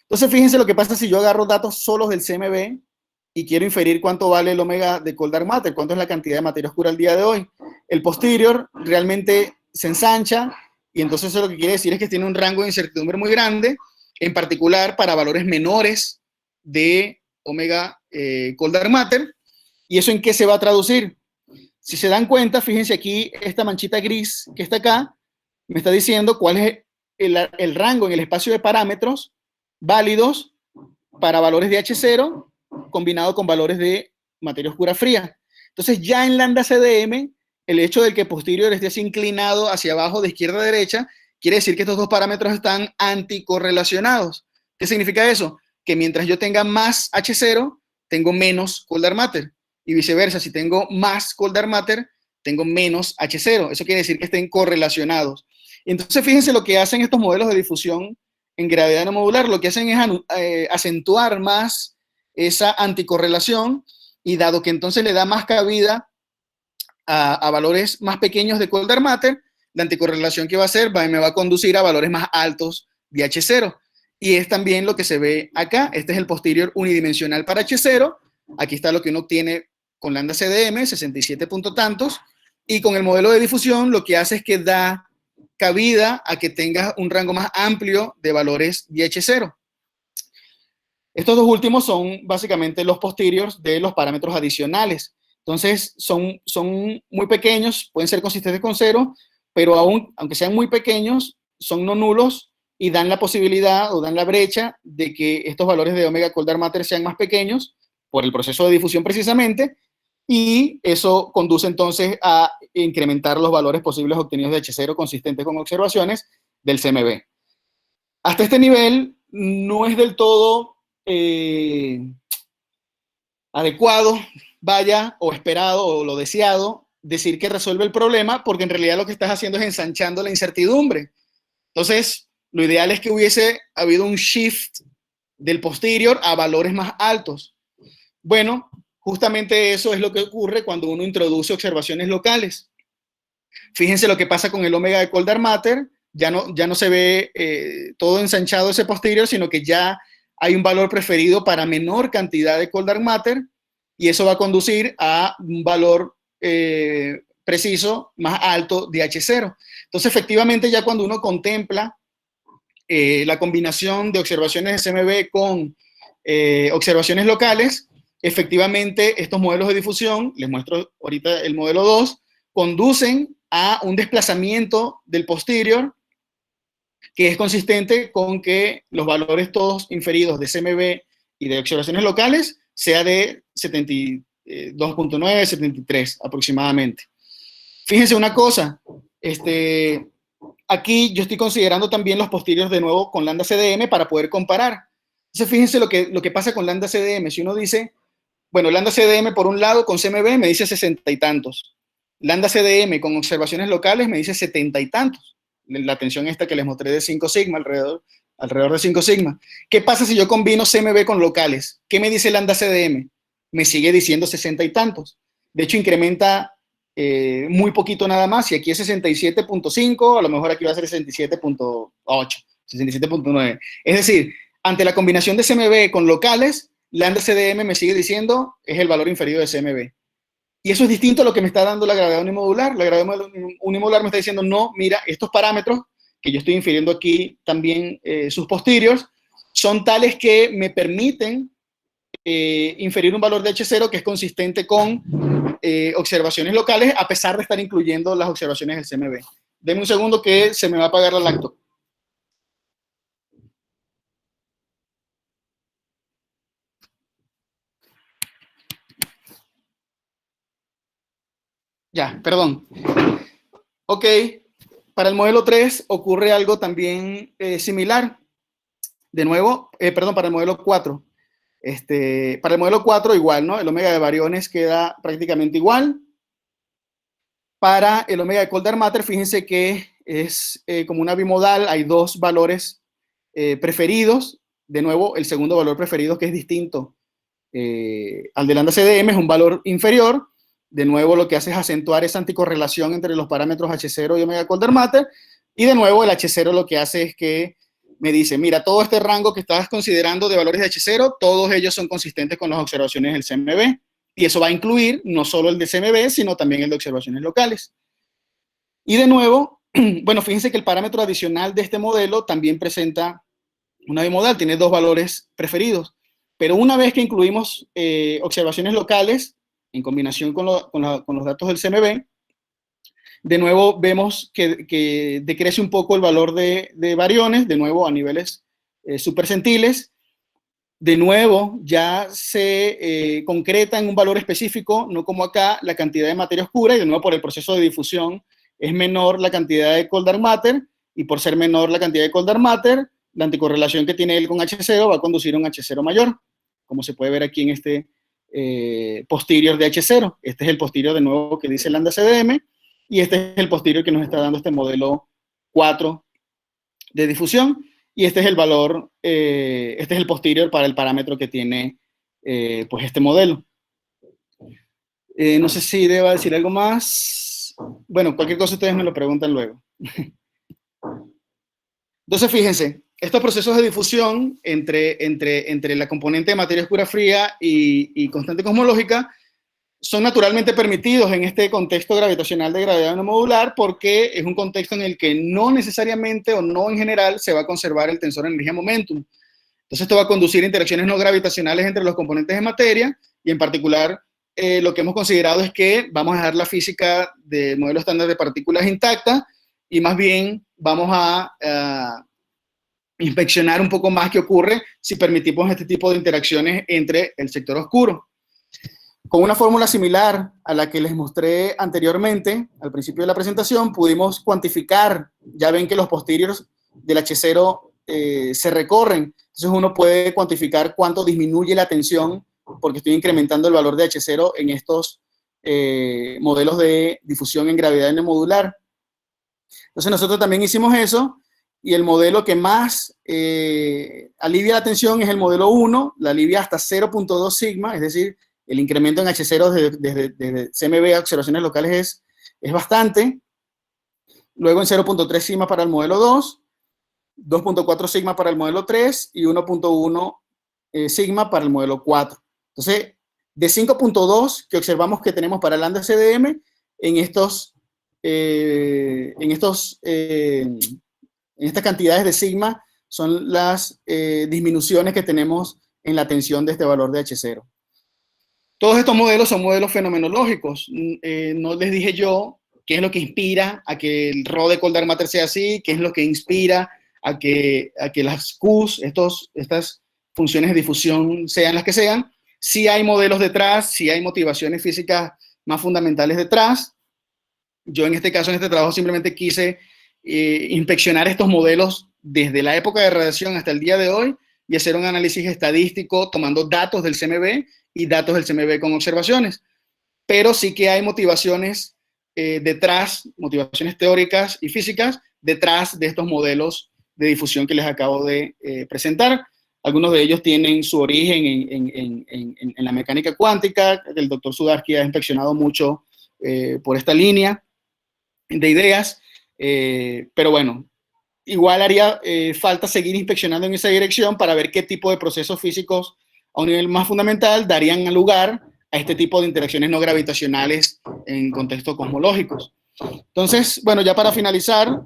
Entonces, fíjense lo que pasa si yo agarro datos solos del CMB y quiero inferir cuánto vale el omega de cold dark matter, cuánto es la cantidad de materia oscura al día de hoy. El posterior realmente se ensancha, y entonces eso lo que quiere decir es que tiene un rango de incertidumbre muy grande, en particular para valores menores de omega cold dark matter. ¿Y eso en qué se va a traducir? Si se dan cuenta, fíjense aquí, esta manchita gris que está acá, me está diciendo cuál es el rango en el espacio de parámetros válidos para valores de H0 combinado con valores de materia oscura fría. Entonces, ya en lambda CDM, el hecho de que posterior esté así inclinado hacia abajo de izquierda a derecha, quiere decir que estos dos parámetros están anticorrelacionados. ¿Qué significa eso? Que mientras yo tenga más H0, tengo menos cold dark matter. Y viceversa, si tengo más cold dark matter, tengo menos H0. Eso quiere decir que estén correlacionados. Entonces, fíjense lo que hacen estos modelos de difusión en gravedad no modular. Lo que hacen es acentuar más esa anticorrelación, y dado que entonces le da más cabida a valores más pequeños de cold dark matter, la anticorrelación que va a hacer me va a conducir a valores más altos de H0. Y es también lo que se ve acá. Este es el posterior unidimensional para H0. Aquí está lo que uno obtiene con lambda CDM, 67 punto tantos, y con el modelo de difusión lo que hace es que da cabida a que tengas un rango más amplio de valores de H0. Estos dos últimos son básicamente los posteriors de los parámetros adicionales. Entonces, son muy pequeños, pueden ser consistentes con cero, pero aunque sean muy pequeños, son no nulos y dan la posibilidad o dan la brecha de que estos valores de omega cold dark matter sean más pequeños por el proceso de difusión precisamente, y eso conduce entonces a incrementar los valores posibles obtenidos de H0 consistentes con observaciones del CMB. Hasta este nivel no es del todo adecuado, vaya, o esperado, o lo deseado, decir que resuelve el problema, porque en realidad lo que estás haciendo es ensanchando la incertidumbre. Entonces, lo ideal es que hubiese habido un shift del posterior a valores más altos. Bueno, justamente eso es lo que ocurre cuando uno introduce observaciones locales. Fíjense lo que pasa con el omega de cold dark matter. Ya no se ve todo ensanchado ese posterior, sino que ya hay un valor preferido para menor cantidad de cold dark matter, y eso va a conducir a un valor preciso más alto de H0. Entonces, efectivamente, ya cuando uno contempla la combinación de observaciones de CMB con observaciones locales, efectivamente estos modelos de difusión, les muestro ahorita el modelo 2, conducen a un desplazamiento del posterior que es consistente con que los valores todos inferidos de CMB y de observaciones locales sea de 72.9, 73 aproximadamente. Fíjense una cosa, aquí yo estoy considerando también los posteriores de nuevo con lambda CDM para poder comparar. Entonces, fíjense lo que pasa con lambda CDM. Si uno dice, bueno, lambda CDM por un lado con CMB me dice 60 y tantos. Lambda CDM con observaciones locales me dice 70 y tantos. La tensión esta que les mostré de 5 sigma, alrededor de 5 sigma. ¿Qué pasa si yo combino CMB con locales? ¿Qué me dice lambda CDM? Me sigue diciendo 60 y tantos. De hecho, incrementa muy poquito nada más. Si aquí es 67.5, a lo mejor aquí va a ser 67.8, 67.9. Es decir, ante la combinación de CMB con locales, lambda CDM me sigue diciendo es el valor inferido de CMB. Y eso es distinto a lo que me está dando la gravedad unimodular. La gravedad unimodular me está diciendo, no, mira, estos parámetros que yo estoy infiriendo aquí también sus posteriores, son tales que me permiten inferir un valor de H0 que es consistente con observaciones locales, a pesar de estar incluyendo las observaciones del CMB. Denme un segundo que se me va a apagar la laptop. Ya, perdón. Ok, para el modelo 3 ocurre algo también similar. De nuevo, perdón, para el modelo 4. Para el modelo 4 igual, ¿no? El omega de bariones queda prácticamente igual. Para el omega de Koldern-Matter, fíjense que es como una bimodal, hay dos valores preferidos. De nuevo, el segundo valor preferido, que es distinto al del lambda CDM, es un valor inferior. De nuevo, lo que hace es acentuar esa anticorrelación entre los parámetros H0 y omega Koldern-Matter. Y de nuevo, el H0 lo que hace es que me dice, mira, todo este rango que estás considerando de valores de H0, todos ellos son consistentes con las observaciones del CMB. Y eso va a incluir no solo el de CMB, sino también el de observaciones locales. Y de nuevo, bueno, fíjense que el parámetro adicional de este modelo también presenta una bimodal, tiene dos valores preferidos. Pero una vez que incluimos observaciones locales, en combinación con los datos del CMB, de nuevo vemos que decrece un poco el valor de bariones, de nuevo a niveles supercentiles. De nuevo ya se concreta en un valor específico, no como acá, la cantidad de materia oscura, y de nuevo por el proceso de difusión es menor la cantidad de Koldern-Matter, y por ser menor la cantidad de Koldern-Matter, la anticorrelación que tiene él con H0 va a conducir a un H0 mayor, como se puede ver aquí en este posterior de H0. Este es el posterior de nuevo que dice lambda CDM, y este es el posterior que nos está dando este modelo 4 de difusión, y este es el valor, este es el posterior para el parámetro que tiene pues este modelo. No sé si deba decir algo más. Bueno, cualquier cosa ustedes me lo preguntan luego. Entonces, fíjense, estos procesos de difusión entre la componente de materia oscura fría y constante cosmológica son naturalmente permitidos en este contexto gravitacional de gravedad no modular, porque es un contexto en el que no necesariamente o no en general se va a conservar el tensor energía-momentum. Entonces esto va a conducir a interacciones no gravitacionales entre los componentes de materia, y en particular lo que hemos considerado es que vamos a dejar la física de modelo estándar de partículas intacta, y más bien vamos a inspeccionar un poco más qué ocurre si permitimos este tipo de interacciones entre el sector oscuro. Con una fórmula similar a la que les mostré anteriormente, al principio de la presentación, pudimos cuantificar, ya ven que los posteriores del H0 se recorren, entonces uno puede cuantificar cuánto disminuye la tensión, porque estoy incrementando el valor de H0 en estos modelos de difusión en gravedad n-modular. Entonces nosotros también hicimos eso, y el modelo que más alivia la tensión es el modelo 1, la alivia hasta 0.2 sigma, es decir, el incremento en H0 desde CMB a observaciones locales es bastante. Luego en 0.3 sigma para el modelo 2, 2.4 sigma para el modelo 3 y 1.1 sigma para el modelo 4. Entonces, de 5.2 que observamos que tenemos para el lambda CDM, en estas cantidades de sigma son las disminuciones que tenemos en la tensión de este valor de H0. Todos estos modelos son modelos fenomenológicos. No les dije yo qué es lo que inspira a que el Rho de Koldern-Matter sea así, qué es lo que inspira a que las Qs, estas funciones de difusión, sean las que sean. Sí hay modelos detrás, sí hay motivaciones físicas más fundamentales detrás. Yo en este caso, en este trabajo, simplemente quise inspeccionar estos modelos desde la época de radiación hasta el día de hoy y hacer un análisis estadístico tomando datos del CMB y datos del CMB con observaciones. Pero sí que hay motivaciones detrás, motivaciones teóricas y físicas detrás de estos modelos de difusión que les acabo de presentar. Algunos de ellos tienen su origen en la mecánica cuántica. El doctor Sudarsky ha inspeccionado mucho por esta línea de ideas, pero bueno, igual haría falta seguir inspeccionando en esa dirección para ver qué tipo de procesos físicos a un nivel más fundamental darían lugar a este tipo de interacciones no gravitacionales en contextos cosmológicos. Entonces, bueno, ya para finalizar,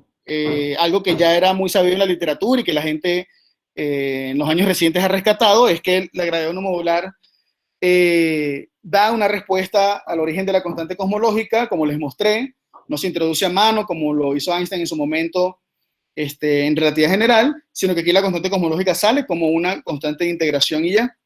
algo que ya era muy sabido en la literatura y que la gente en los años recientes ha rescatado es que la gravedad no modular da una respuesta al origen de la constante cosmológica, como les mostré, no se introduce a mano como lo hizo Einstein en su momento en relatividad general, sino que aquí la constante cosmológica sale como una constante de integración y ya.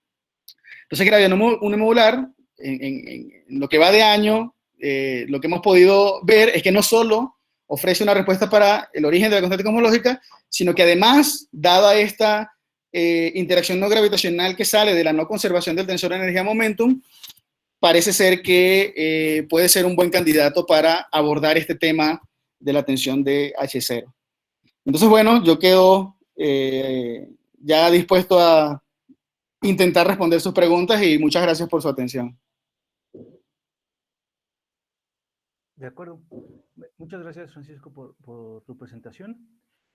Entonces, gravedad no modular, en lo que va de año, lo que hemos podido ver es que no solo ofrece una respuesta para el origen de la constante cosmológica, sino que además, dada esta interacción no gravitacional que sale de la no conservación del tensor de energía-momentum, parece ser que puede ser un buen candidato para abordar este tema de la tensión de H0. Entonces, bueno, yo quedo ya dispuesto a intentar responder sus preguntas y muchas gracias por su atención. De acuerdo. Muchas gracias, Francisco, por tu presentación.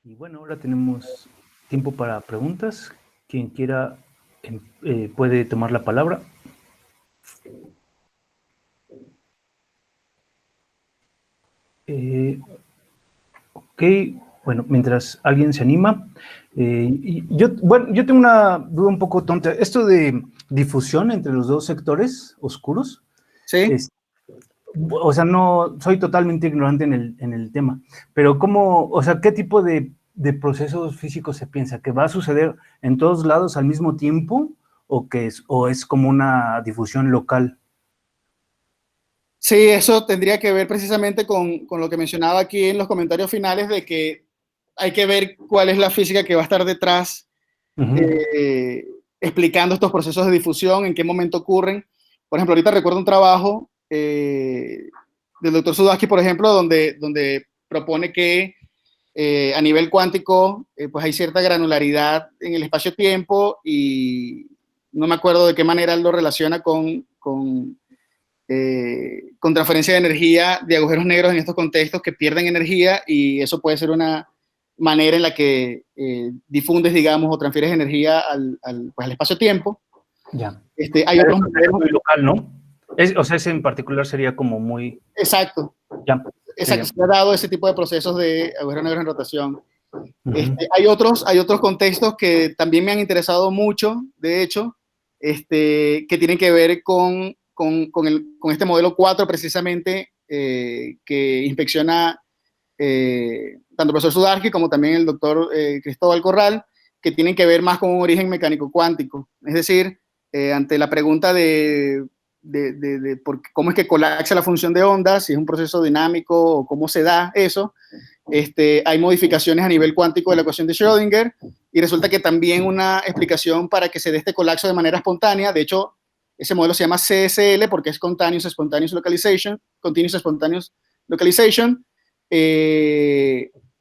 Y bueno, ahora tenemos tiempo para preguntas. Quien quiera puede tomar la palabra. Ok, bueno, mientras alguien se anima. Yo tengo una duda un poco tonta. Esto de difusión entre los dos sectores oscuros. Sí. O sea, no soy totalmente ignorante en el tema, pero ¿cómo, o sea, qué tipo de procesos físicos se piensa? ¿Que va a suceder en todos lados al mismo tiempo o es como una difusión local? Sí, eso tendría que ver precisamente con lo que mencionaba aquí en los comentarios finales de que hay que ver cuál es la física que va a estar detrás explicando estos procesos de difusión, en qué momento ocurren. Por ejemplo, ahorita recuerdo un trabajo del doctor Sudarsky, por ejemplo, donde propone que a nivel cuántico pues hay cierta granularidad en el espacio-tiempo y no me acuerdo de qué manera él lo relaciona con transferencia de energía de agujeros negros en estos contextos que pierden energía y eso puede ser una manera en la que difundes, digamos, o transfieres energía pues, al espacio-tiempo. Ya. Hay otros modelos. Muy local, ¿no? O sea, ese en particular sería como muy... Exacto. Ya. Exacto. Se ha dado ese tipo de procesos de agujeros negros en rotación. Hay otros contextos que también me han interesado mucho, de hecho, que tienen que ver con este modelo 4 precisamente, que inspecciona tanto el profesor Sudarsky como también el doctor Cristóbal Corral, que tienen que ver más con un origen mecánico cuántico. Es decir, ante la pregunta de cómo es que colapsa la función de ondas, si es un proceso dinámico o cómo se da eso, hay modificaciones a nivel cuántico de la ecuación de Schrödinger y resulta que también una explicación para que se dé este colapso de manera espontánea. De hecho, ese modelo se llama CSL porque es Continuous Spontaneous Localization.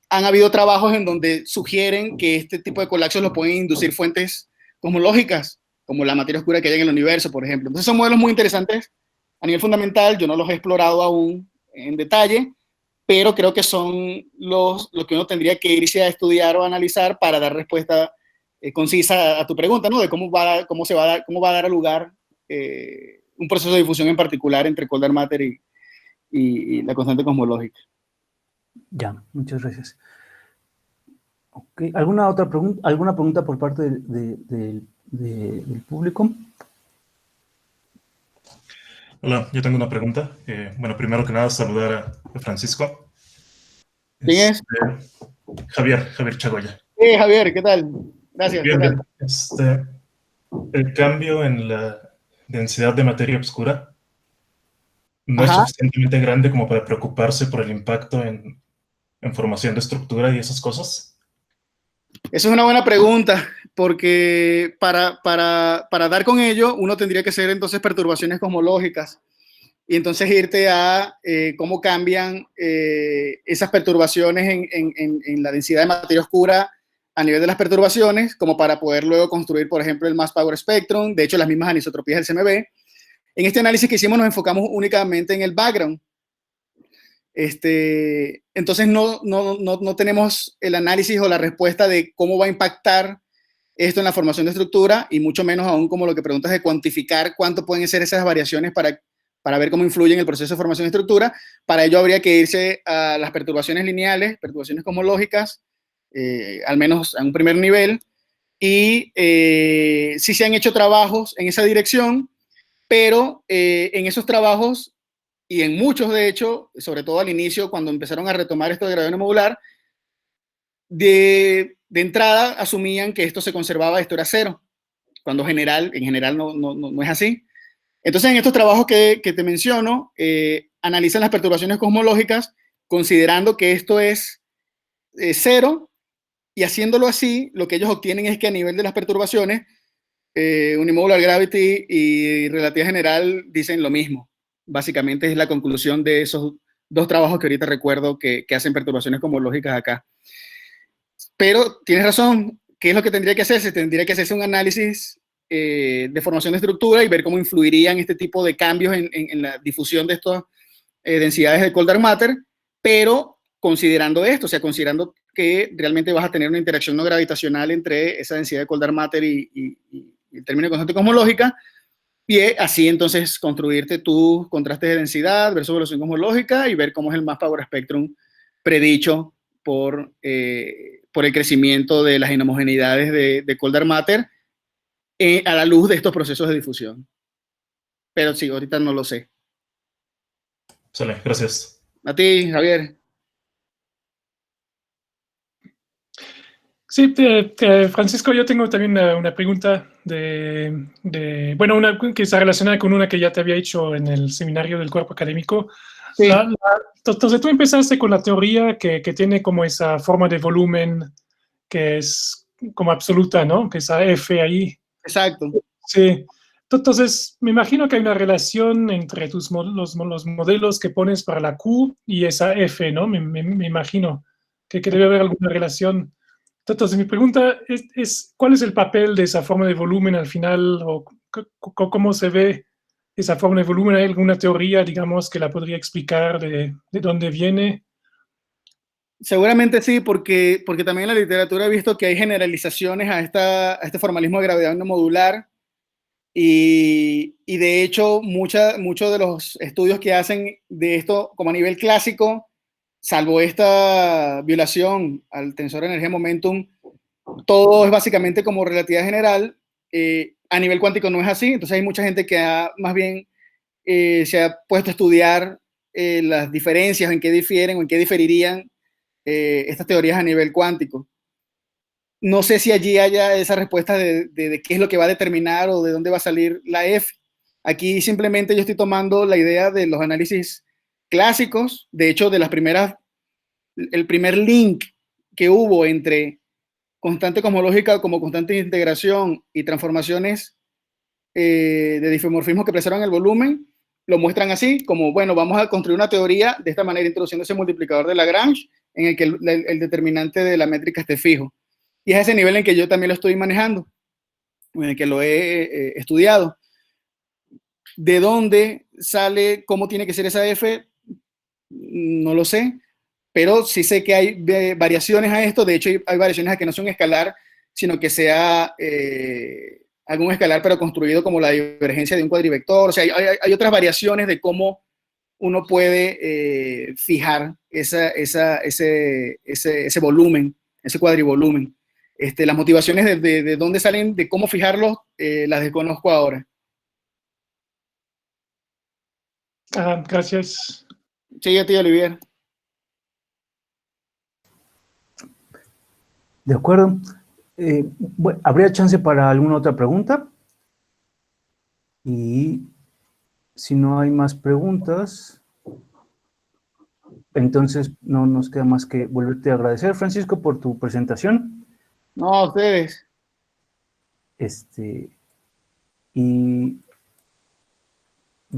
Han habido trabajos en donde sugieren que este tipo de colapsos lo pueden inducir fuentes cosmológicas, como la materia oscura que hay en el universo, por ejemplo. Entonces son modelos muy interesantes a nivel fundamental. Yo no los he explorado aún en detalle, pero creo que son lo que uno tendría que irse a estudiar o analizar para dar respuesta concisa a tu pregunta, ¿no? De cómo va a dar lugar un proceso de difusión en particular entre cold dark matter y la constante cosmológica. Ya, muchas gracias. Okay. ¿Alguna pregunta por parte del público? Hola, yo tengo una pregunta. Bueno, primero que nada, saludar a Francisco. ¿Quién es? Javier Chagoya. Javier, ¿qué tal? Gracias. Bien, bien. El cambio en la densidad de materia oscura no es suficientemente grande como para preocuparse por el impacto en formación de estructura y esas cosas. Esa es una buena pregunta, porque para dar con ello, uno tendría que hacer entonces perturbaciones cosmológicas y entonces irte a cómo cambian esas perturbaciones en la densidad de materia oscura a nivel de las perturbaciones, como para poder luego construir, por ejemplo, el Mass Power Spectrum, de hecho, las mismas anisotropías del CMB. En este análisis que hicimos nos enfocamos únicamente en el background. Entonces no tenemos el análisis o la respuesta de cómo va a impactar esto en la formación de estructura, y mucho menos aún como lo que preguntas de cuantificar cuánto pueden ser esas variaciones para ver cómo influyen el proceso de formación de estructura. Para ello habría que irse a las perturbaciones lineales, perturbaciones cosmológicas, al menos a un primer nivel, y sí se han hecho trabajos en esa dirección, pero en esos trabajos, y en muchos de hecho, sobre todo al inicio, cuando empezaron a retomar esto de gravedad modular, de entrada asumían que esto se conservaba, esto era cero, cuando en general no es así. Entonces, en estos trabajos que te menciono, analizan las perturbaciones cosmológicas considerando que esto es cero, y haciéndolo así, lo que ellos obtienen es que a nivel de las perturbaciones, unimodular gravity y relatividad general dicen lo mismo. Básicamente es la conclusión de esos dos trabajos que ahorita recuerdo que hacen perturbaciones cosmológicas acá. Pero tienes razón, ¿qué es lo que tendría que hacerse? Tendría que hacerse un análisis de formación de estructura y ver cómo influirían este tipo de cambios en la difusión de estas densidades de cold dark matter, pero considerando esto, o sea, considerando que realmente vas a tener una interacción no gravitacional entre esa densidad de cold dark matter y el término de constante cosmológica, y así entonces construirte tus contrastes de densidad versus velocidad cosmológica y ver cómo es el mass power spectrum predicho por el crecimiento de las inhomogeneidades de cold dark matter a la luz de estos procesos de difusión. Pero sí, ahorita no lo sé. Sale, gracias. A ti, Javier. Sí, Francisco, yo tengo también una pregunta bueno, una que está relacionada con una que ya te había hecho en el seminario del cuerpo académico. Sí. Entonces tú empezaste con la teoría que tiene como esa forma de volumen que es como absoluta, ¿no? Que esa F ahí. Exacto. Sí. Entonces, me imagino que hay una relación entre los modelos que pones para la Q y esa F, ¿no? Me imagino que debe haber alguna relación. Entonces, mi pregunta es ¿cuál es el papel de esa forma de volumen al final? ¿O cómo se ve esa forma de volumen? ¿Hay alguna teoría, digamos, que la podría explicar de dónde viene? Seguramente sí, porque también en la literatura he visto que hay generalizaciones a este formalismo de gravedad no modular, y de hecho muchos de los estudios que hacen de esto como a nivel clásico, salvo esta violación al tensor de energía momentum, todo es básicamente como relatividad general. A nivel cuántico no es así, entonces hay mucha gente que más bien se ha puesto a estudiar las diferencias, en qué difieren o en qué diferirían estas teorías a nivel cuántico. No sé si allí haya esa respuesta de qué es lo que va a determinar o de dónde va a salir la F. Aquí simplemente yo estoy tomando la idea de los análisis clásicos, de hecho de las primeras, el primer link que hubo entre constante cosmológica como constante de integración y transformaciones de difeomorfismo que preservan el volumen, lo muestran así, como, bueno, vamos a construir una teoría de esta manera, introduciendo ese multiplicador de Lagrange, en el que el determinante de la métrica esté fijo. Y es a ese nivel en que yo también lo estoy manejando, en el que lo he estudiado. ¿De dónde sale, cómo tiene que ser esa F? No lo sé, pero sí sé que hay variaciones a esto. De hecho, hay variaciones a que no sea un escalar, sino que sea algún escalar, pero construido como la divergencia de un cuadrivector. O sea, hay otras variaciones de cómo uno puede fijar ese volumen, ese cuadrivolumen. Las motivaciones de dónde salen, de cómo fijarlos, las desconozco ahora. Gracias. Sí, a ti, Olivier. De acuerdo. Bueno, ¿habría chance para alguna otra pregunta? Y si no hay más preguntas, entonces no nos queda más que volverte a agradecer, Francisco, por tu presentación. No, a ustedes. Y